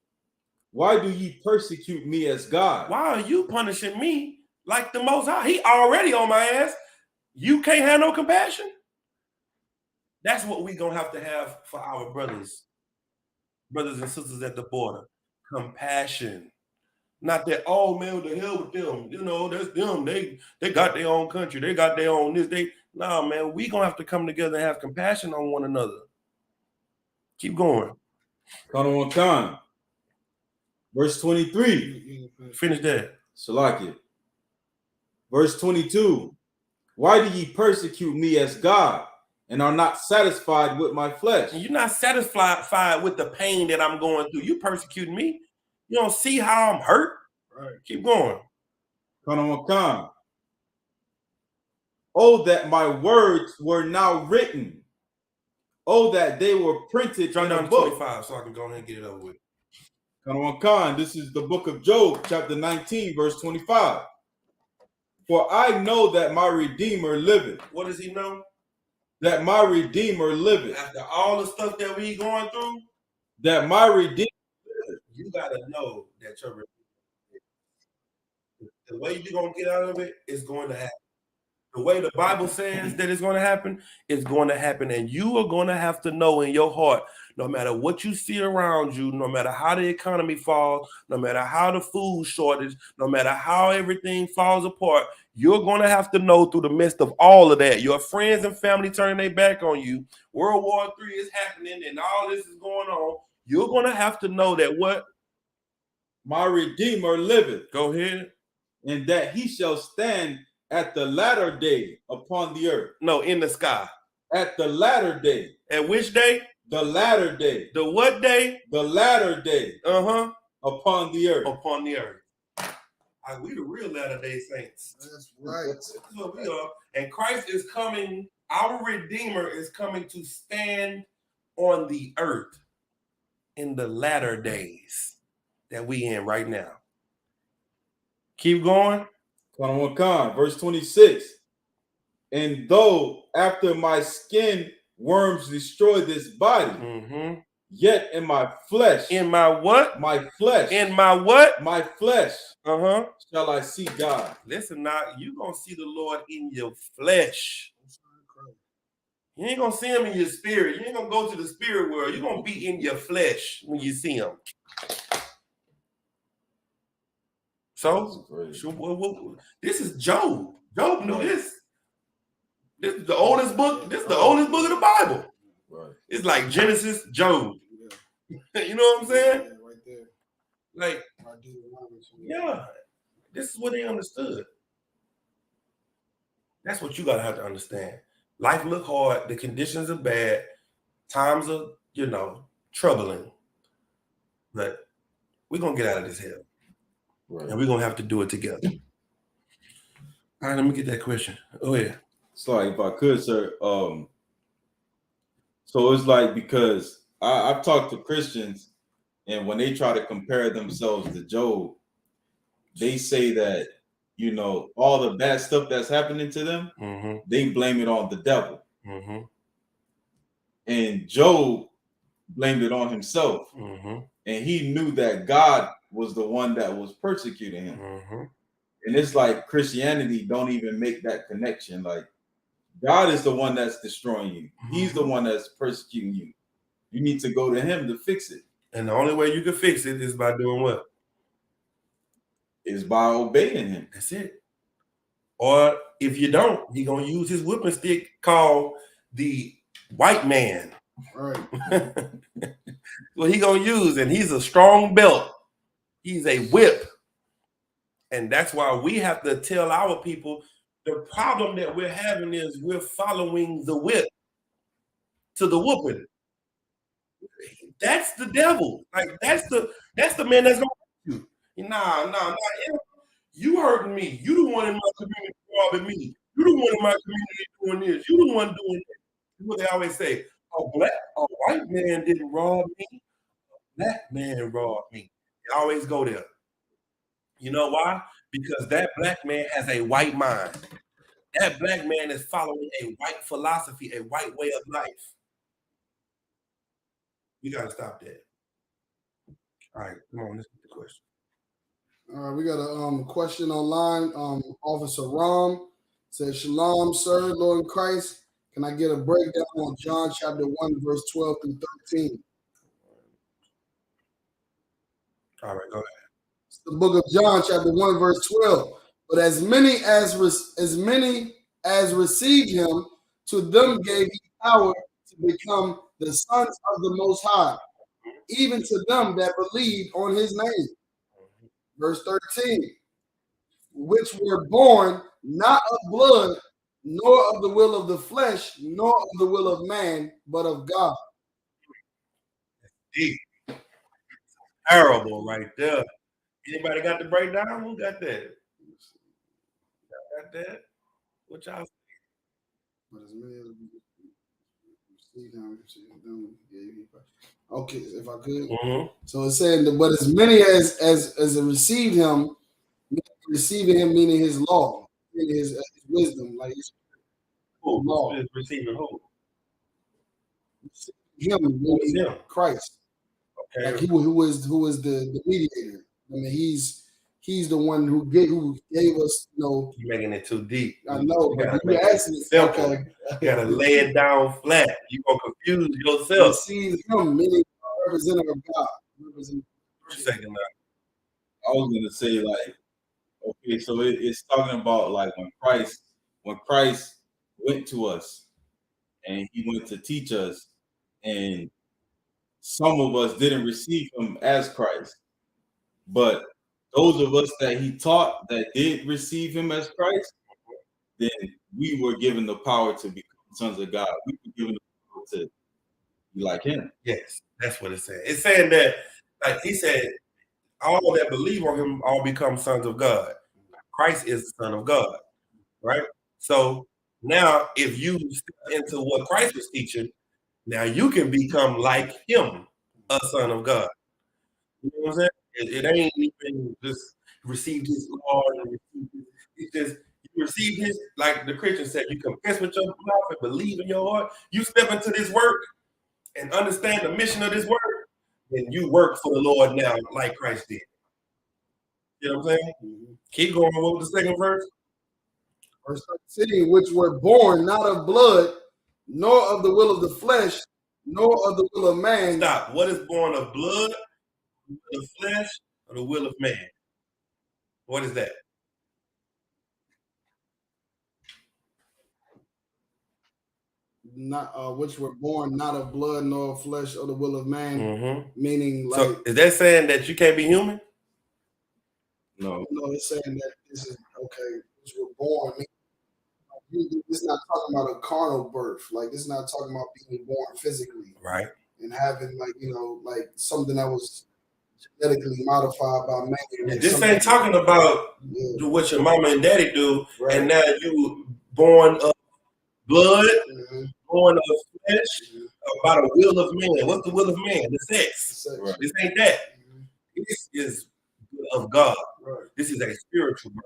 Why do ye persecute me as God? Why are you punishing me like the Most High? He already on my ass. You can't have no compassion? That's what we gonna have to have for our brothers and sisters at the border. Compassion. Not that, oh man, what the hell with them? You know, that's them. They got their own country. They got their own this. Nah, man, we gonna have to come together and have compassion on one another. Keep going. Verse 23. Finish that. Salakia. Verse 22. Why do ye persecute me as God and are not satisfied with my flesh? And you're not satisfied with the pain that I'm going through. You persecuting me. You don't see how I'm hurt. Right. Keep going. Oh, that my words were now written. Oh, that they were printed in a book. 25, so I can go ahead and get it over with. This is the book of Job, chapter 19, verse 25. For I know that my Redeemer liveth. What does he know? That my Redeemer liveth. After all the stuff that we going through, that my Redeemer liveth. You gotta know that your the way you're gonna get out of it is going to happen. The way the Bible says that it's going to happen is going to happen, and you are going to have to know in your heart, no matter what you see around you, no matter how the economy falls, no matter how the food shortage, no matter how everything falls apart, you're going to have to know through the midst of all of that, your friends and family turning their back on you, World War III is happening, and all this is going on, you're going to have to know that what? My Redeemer liveth. Go ahead. And that he shall stand at the latter day upon the earth. No, in the sky. At the latter day. At which day? The latter day. The what day? The latter day. Uh-huh. Upon the earth. Upon the earth. We the real latter day saints. That's right. That's what we are. And Christ is coming, our Redeemer is coming to stand on the earth in the latter days that we in right now. Keep going. Verse 26. And though after my skin worms destroy this body, yet in my flesh. In my what? My flesh. In my what? My flesh. Shall I see God. Listen now, you're going to see the Lord in your flesh. You ain't gonna see him in your spirit. You ain't gonna go to the spirit world. You're gonna be in your flesh when you see him. So this is Job. Job knew this. This is the oldest book. This is the oldest book of the Bible. Right. It's like Genesis, Job. You know what I'm saying? Yeah, right there. Like, yeah, this is what they understood. That's what you gotta have to understand. Life look hard. The conditions are bad. Times are, troubling. But we're gonna get out of this hell. Right. And we're gonna have to do it together. All right, let me get that question. Oh yeah. Sorry, if I could, sir. So it's like, because I've talked to Christians, and when they try to compare themselves to Job, they say that, all the bad stuff that's happening to them, they blame it on the devil. And Job blamed it on himself. And he knew that God was the one that was persecuting him. And it's like Christianity don't even make that connection. Like, God is the one that's destroying you. He's the one that's persecuting you. You need to go to him to fix it. And the only way you can fix it is by doing what? Is by obeying him. That's it. Or if you don't, he's gonna use his whipping stick called the white man. Right. Well, he gonna use, and he's a strong belt. He's a whip. And that's why we have to tell our people the problem that we're having is we're following the whip to the whooping. That's the devil. Like, that's the man that's gonna hurt you. Nah. You hurting me. You the one in my community robbing me. You the one in my community doing this. You the one doing this. What they always say, a white man didn't rob me. A black man robbed me. They always go there. You know why? Because that black man has a white mind. That black man is following a white philosophy, a white way of life. We gotta stop that. All right, come on, let's get the question. All right, we got a question online. Officer Ram says, "Shalom, sir, Lord in Christ. Can I get a breakdown on John chapter 1, verse 12 through 13? All right, go ahead. It's the book of John, chapter 1, verse 12. But as many as received him, to them gave he power to become the sons of the Most High, even to them that believed on his name." Verse 13, which were born not of blood, nor of the will of the flesh, nor of the will of man, but of God. Deep. Terrible right there. Anybody got the breakdown? Who got that? Got that? What y'all say? But as many as received him, okay, if I could. So it's saying that, but as many as received him, receiving him meaning his law, meaning his wisdom, like his law. Who is receiving who? Him, meaning Christ. Okay. Like who is the mediator? I mean, he's the one who gave us, You're making it too deep. I know, but you asking it simple. Okay. You gotta lay it down flat. You're gonna confuse yourself. Receive him, meaning representative of God. Second now. I was gonna say, like, okay, so it's talking about like when Christ went to us and he went to teach us, and some of us didn't receive him as Christ, but those of us that he taught that did receive him as Christ, then we were given the power to become sons of God. We were given the power to be like him. Yes, that's what it's saying. It's saying that, like he said, all that believe on him all become sons of God. Christ is the Son of God, right? So now, if you step into what Christ was teaching, now you can become like him, a son of God. You know what I'm saying? It ain't even just received his law. It's just you receive his, like the Christian said, you confess with your mouth and believe in your heart. You step into this work and understand the mission of this work, then you work for the Lord now, like Christ did. You know what I'm saying? Mm-hmm. Keep going. What was the second verse? Verse 13, which were born not of blood, nor of the will of the flesh, nor of the will of man. Stop. What is born of blood, the flesh, or the will of man? What is that? Not which were born not of blood nor of flesh or the will of man. Meaning, like, so is that saying that you can't be human? No. No, it's saying that this is okay. Which were born. It's not talking about a carnal birth. Like, it's not talking about being born physically, right? And having like something that was genetically modified by man. Like this ain't talking about what your mama and daddy do, and now you born of blood, born of flesh, by the will of man. What's the will of man? The sex. Right. This ain't that. This is of God. Right. This is a spiritual birth.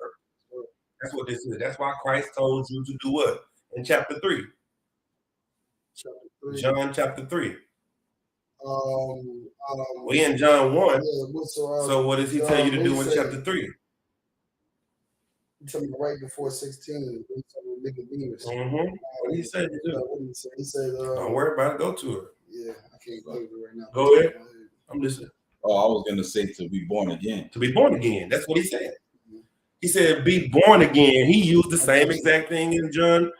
Right. That's what this is. That's why Christ told you to do what? In chapter 3. John chapter 3. We in John 1. So what does he tell you to do in chapter 3? He told me right before 16. He told me Nicodemus. What did he say to do? What did he say? He said, don't worry about it. Go to it. Yeah, I can't go to it right now. Go ahead. I'm listening. Oh, I was gonna say to be born again. To be born again. That's what he said. He said, "Be born again." He used the same exact thing in John.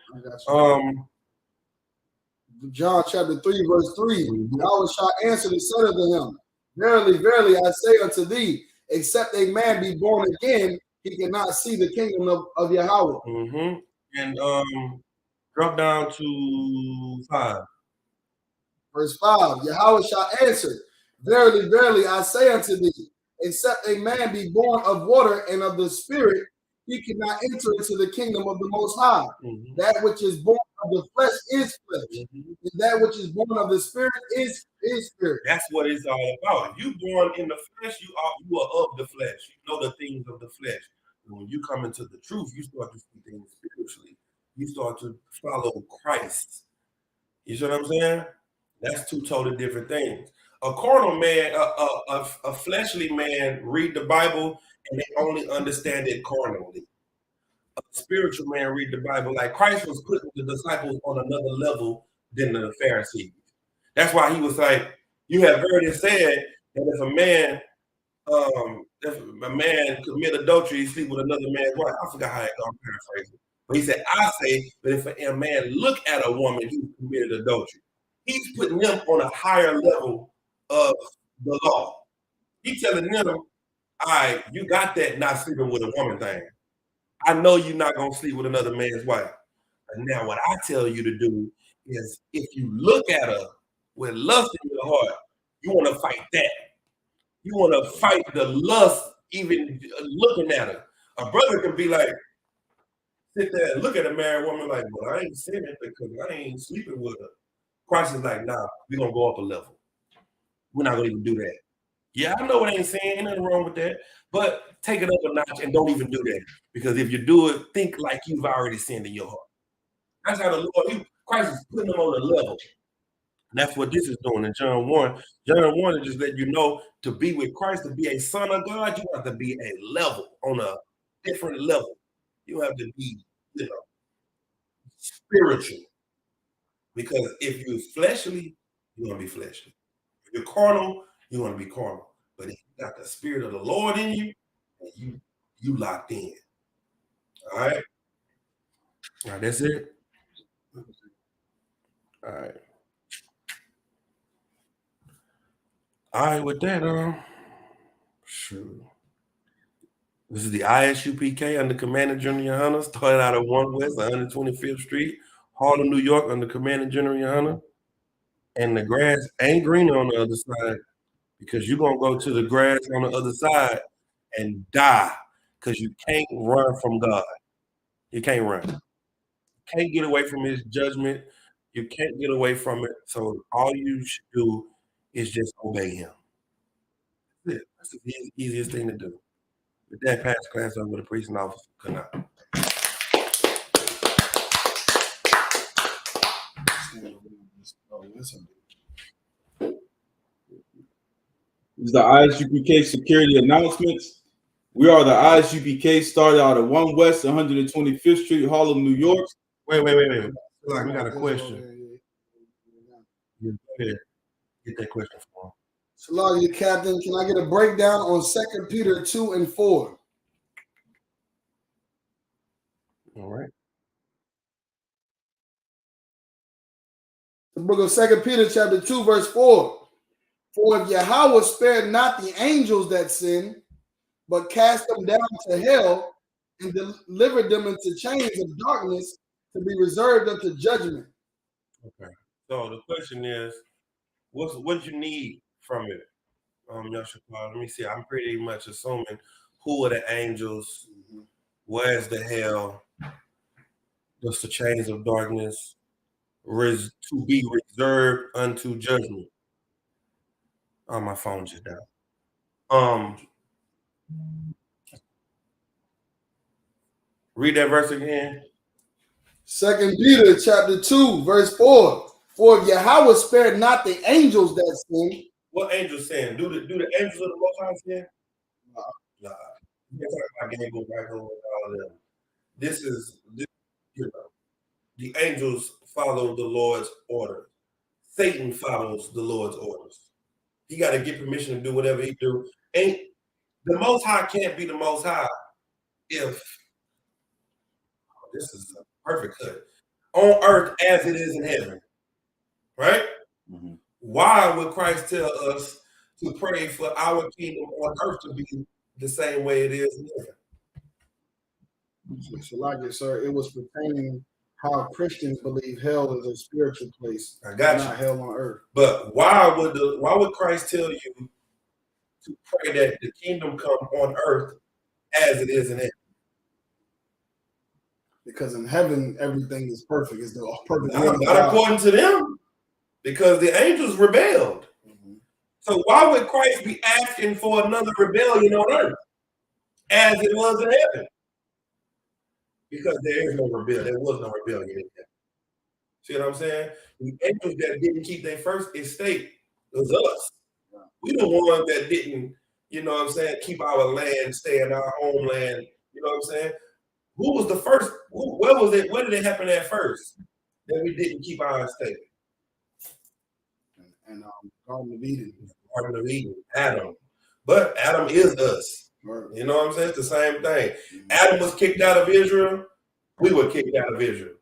John chapter 3, verse 3. Yahweh shall answer and said unto him, Verily, verily, I say unto thee, except a man be born again, he cannot see the kingdom of Yahweh. And drop down to 5. Verse 5. Yahweh shall answer, Verily, verily, I say unto thee, except a man be born of water and of the Spirit, he cannot enter into the kingdom of the Most High. That which is born of the flesh is flesh, and that which is born of the Spirit is spirit. That's what it's all about. If you born in the flesh, you are of the flesh. You know the things of the flesh. And when you come into the truth, you start to see things spiritually. You start to follow Christ. You see what I'm saying? That's two totally different things. A carnal man, a fleshly man, read the Bible and they only understand it carnally. A spiritual man read the Bible like Christ was putting the disciples on another level than the Pharisees. That's why he was like, you have heard it said that if a man commit adultery, he sleep with another man's wife. I forgot how it goes, I'm paraphrasing. But he said, I say that if a man look at a woman who committed adultery, he's putting them on a higher level of the law. He's telling them, all right, you got that not sleeping with a woman thing. I know you're not going to sleep with another man's wife. And now what I tell you to do is if you look at her with lust in your heart, you want to fight that. You want to fight the lust even looking at her. A brother can be like, sit there and look at a married woman like, well, I ain't saying it because I ain't sleeping with her. Christ is like, nah, we're going to go up a level. We're not going to even do that. Yeah, I know it ain't saying, ain't nothing wrong with that, but take it up a notch and don't even do that. Because if you do it, think like you've already sinned in your heart. That's how the Lord, Christ is putting them on a level. And that's what this is doing in John 1. John 1 is just letting you know to be with Christ, to be a son of God, you have to be a level, on a different level. You have to be, spiritual. Because if you're fleshly, you're going to be fleshly. If you're carnal, you're going to be carnal. But if you got the Spirit of the Lord in you, you locked in. All right? All right, that's it? All right. All right, with that, sure. This is the ISUPK under Commander General Your Honor. Started out at 1 West, 125th Street, Harlem, New York, under Commander General Your Honor. And the grass ain't greener on the other side because you're going to go to the grass on the other side and die because you can't run from God. You can't run. You can't get away from his judgment. You can't get away from it. So all you should do is just obey him. That's it. That's the easiest thing to do. With that, pass class over the priest and officer. Good night. This is the ISUPK security announcements. We are the ISUPK, started out at 1 West, 125th Street, Harlem, New York. Wait. Like, we got a question. Yeah. Get that question for him. Salakia, Captain, can I get a breakdown on 2 Peter 2 and 4? All right. The book of 2 Peter chapter 2, verse 4. For if Yahweh spared not the angels that sinned, but cast them down to hell and delivered them into chains of darkness to be reserved unto judgment. Okay. So the question is, what you need from it? Yashua, let me see. I'm pretty much assuming who are the angels, where's the hell, what's the chains of darkness, to be reserved unto judgment. Oh, my phone just died. Read that verse again. 2 Peter chapter 2, verse 4. For if Yahweh spared not the angels that sinned. What angels sin? Do the angels of the Most High sin? Nah. You talk about Game Boy right over all of them. This, you know, the angels follow the Lord's order. Satan follows the Lord's orders. He got to get permission to do whatever he do. Ain't the Most High can't be the Most High if this is a perfect cut on earth as it is in heaven, right? Mm-hmm. Why would Christ tell us to pray for our kingdom on earth to be the same way it is in heaven? Salakia, sir, it was pertaining how Christians believe hell is a spiritual place. I got not hell on earth. But why would Christ tell you to pray that the kingdom come on earth as it is in heaven? Because in heaven everything is perfect. It's the perfect. Not according to them, because the angels rebelled. Mm-hmm. So why would Christ be asking for another rebellion on earth as it was in heaven? Because there is no rebellion. There was no rebellion in heaven. See what I'm saying? The angels that didn't keep their first estate was us. We the ones that didn't, you know what I'm saying, keep our land, stay in our homeland. You know what I'm saying? Who was the first? Where was it? Where did it happen at first that we didn't keep our estate? And Garden of Eden. Garden of Eden, Adam. But Adam is us. Right. You know what I'm saying? It's the same thing. Mm-hmm. Adam was kicked out of Israel. We were kicked out of Israel.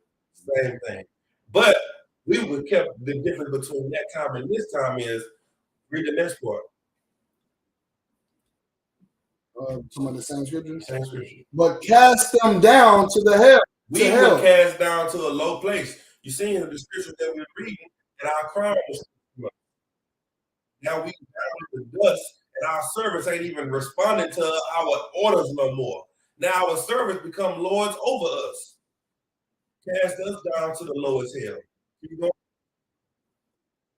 Same thing. But we were kept. The difference between that time and this time is, read the next part. Some of the same scriptures. Same scripture. But cast them down to the hell. We were cast down to a low place. You see in the scripture that we're reading that our crown was. Now we down to the dust, and our servants ain't even responding to our orders no more. Now our servants become lords over us. Cast us down to the lowest hell. Keep going.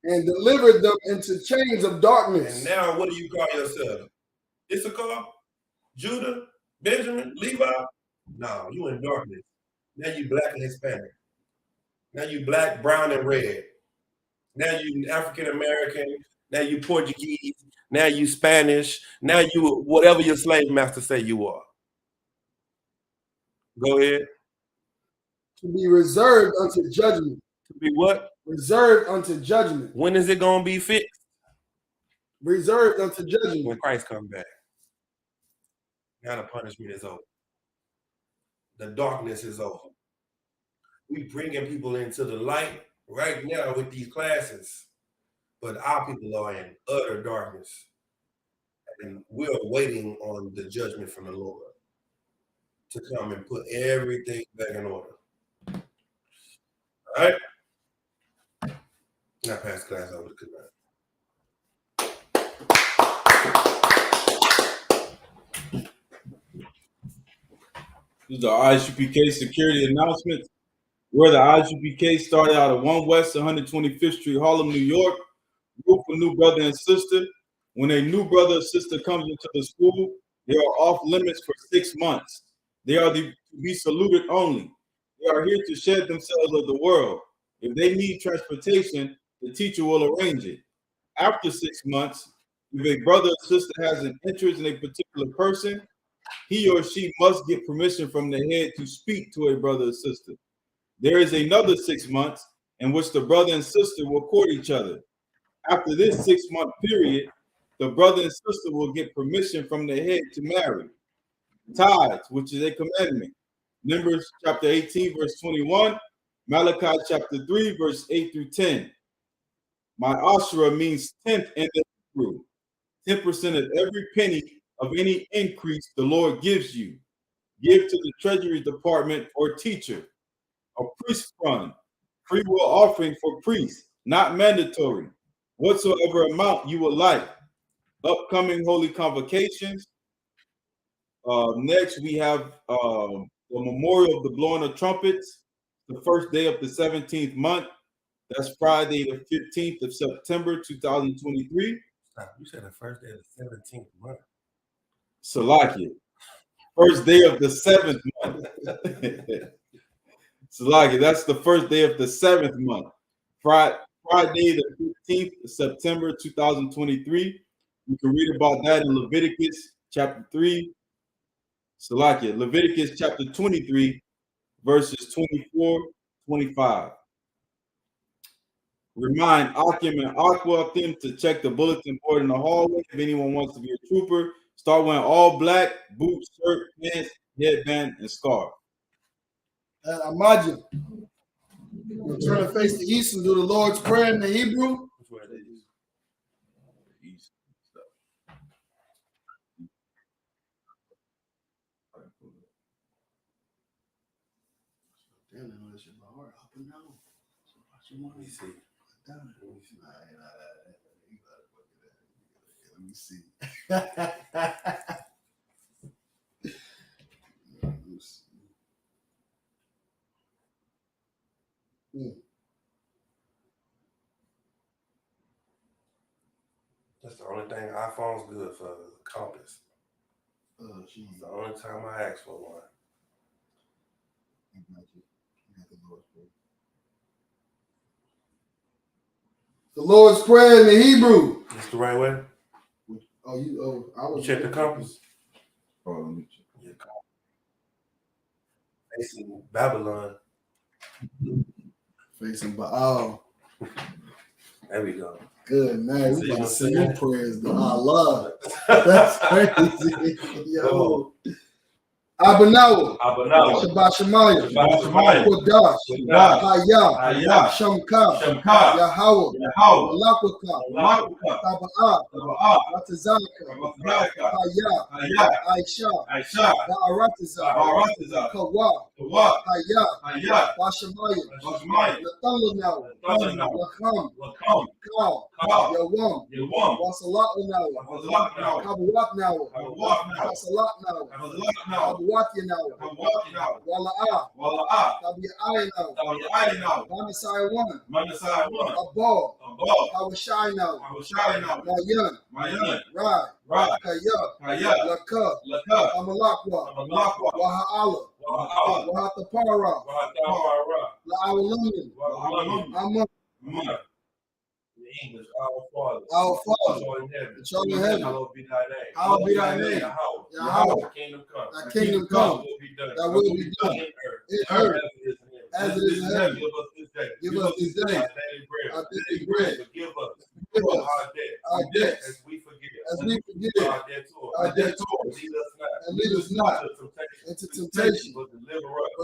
And delivered them into chains of darkness. And now what do you call yourself? Issachar? Judah? Benjamin? Levi? No, you in darkness. Now you black and Hispanic. Now you black, brown, and red. Now you African American. Now you Portuguese. Now you Spanish. Now you whatever your slave master say you are. Go ahead. To be reserved unto judgment. To be what? Reserved unto judgment. When is it going to be fixed? Reserved unto judgment. When Christ comes back. Now the punishment is over. The darkness is over. We bringing people into the light right now with these classes, but our people are in utter darkness, and we're waiting on the judgment from the Lord to come and put everything back in order. All right? Now pass class over to Capt. This is the ISUPK security announcements. Where the ISUPK started out at 1 West 125th Street, Harlem, New York. Group for new brother and sister. When a new brother or sister comes into the school, they are off limits for 6 months. They are to be saluted only. They are here to shed themselves of the world. If they need transportation, the teacher will arrange it. After 6 months, if a brother or sister has an interest in a particular person, he or she must get permission from the head to speak to a brother or sister. There is another 6 months in which the brother and sister will court each other. After this 6-month period, the brother and sister will get permission from the head to marry. Tithes, which is a commandment. Numbers chapter 18, verse 21. Malachi chapter 3, verse 8 through 10. My Ashura means tenth in the Hebrew. 10% of every penny of any increase the Lord gives you. Give to the Treasury Department or teacher. A priest fund, free will offering for priests, not mandatory. Whatsoever amount you would like. Upcoming holy convocations. Next, we have the memorial of the blowing of trumpets, the first day of the 17th month. That's Friday, the 15th of September, 2023. You said the first day of the 17th month. Salakia. First day of the 7th month. Salakia, that's the first day of the 7th month. Friday, the 15th of September, 2023. You can read about that in Leviticus chapter 3. Salakia, Leviticus chapter 23, verses 24, 25. Remind Akim and Aquatim to check the bulletin board in the hallway if anyone wants to be a trooper. Start wearing all black, boots, shirt, pants, headband, and scarf. Imagine. We'll turn and face the east and do the Lord's Prayer in the Hebrew. Damn, I know this shit by heart. Up and down. Let me see. Let me see. That's the only thing iPhone's good for, the compass. It's the only time I ask for one. The Lord's Prayer in the Hebrew. It's the right way? I was check the compass. Oh, let me check. Yeah, facing Babylon. Facing Baal. There we go. Good, man. We about to say your prayers to Allah. That's crazy. Yo. Abanawa. Shabbat Shemayah. Kodash. Hayah. Shamka. Yahweh. Malakwaka. Taba'ah. Yatazaq. Hayah. Aisha. Ba'aratazaq. Kawa. Hayah. Bashemayah. Nathanawa. Lacham. Kal. Yawam. Wasalat Nawa. Kabuat Nawa. Wasalat Nawa. Kabuati Nawa. Wala'ah. Tabi'ai Nawa. Manasai 1. Abal. Hawashai Nawa. Mayan. Rai. Kaya. Laka. Amalakwa. Waha'ala. Wahatapara. La'awalamin. Amon. English, our Father. Our Father. Which art in heaven. Hallowed be thy name. Hallowed be thy name. Yahweh. Thy kingdom come. Thy kingdom come. Thy will be done. In earth. As it is in heaven. Give us this day our daily bread. Forgive us our debts. As we forgive our debtors. And lead us not into temptation. But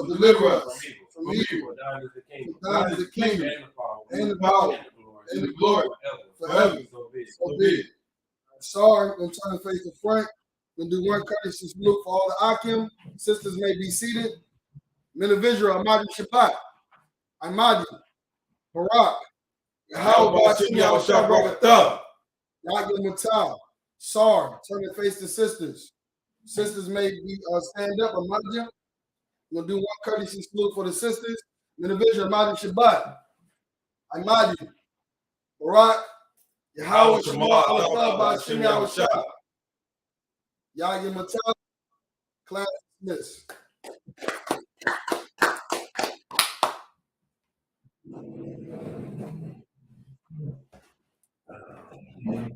deliver us from evil. For thine is the kingdom and the power and the glory forever. So be it. Sorry, I'm trying to face the front. We'll do one courtesy salute for all the Akim. Sisters may be seated. Men of Israel, Ahmadi Shabbat. Ahmadi. Barak. Yahweh Shabbat. Yahweh Matal. Sar. Turn and face the sisters. Sisters may be stand up. Ahmadi. We'll do one courtesy salute for the sisters. Men of Israel, Ahmadi Shabbat. Ahmadi. Barak, Yahweh Shema Allah Ba'Shem Yahweh Shah. Yahya Matal, class dismissed.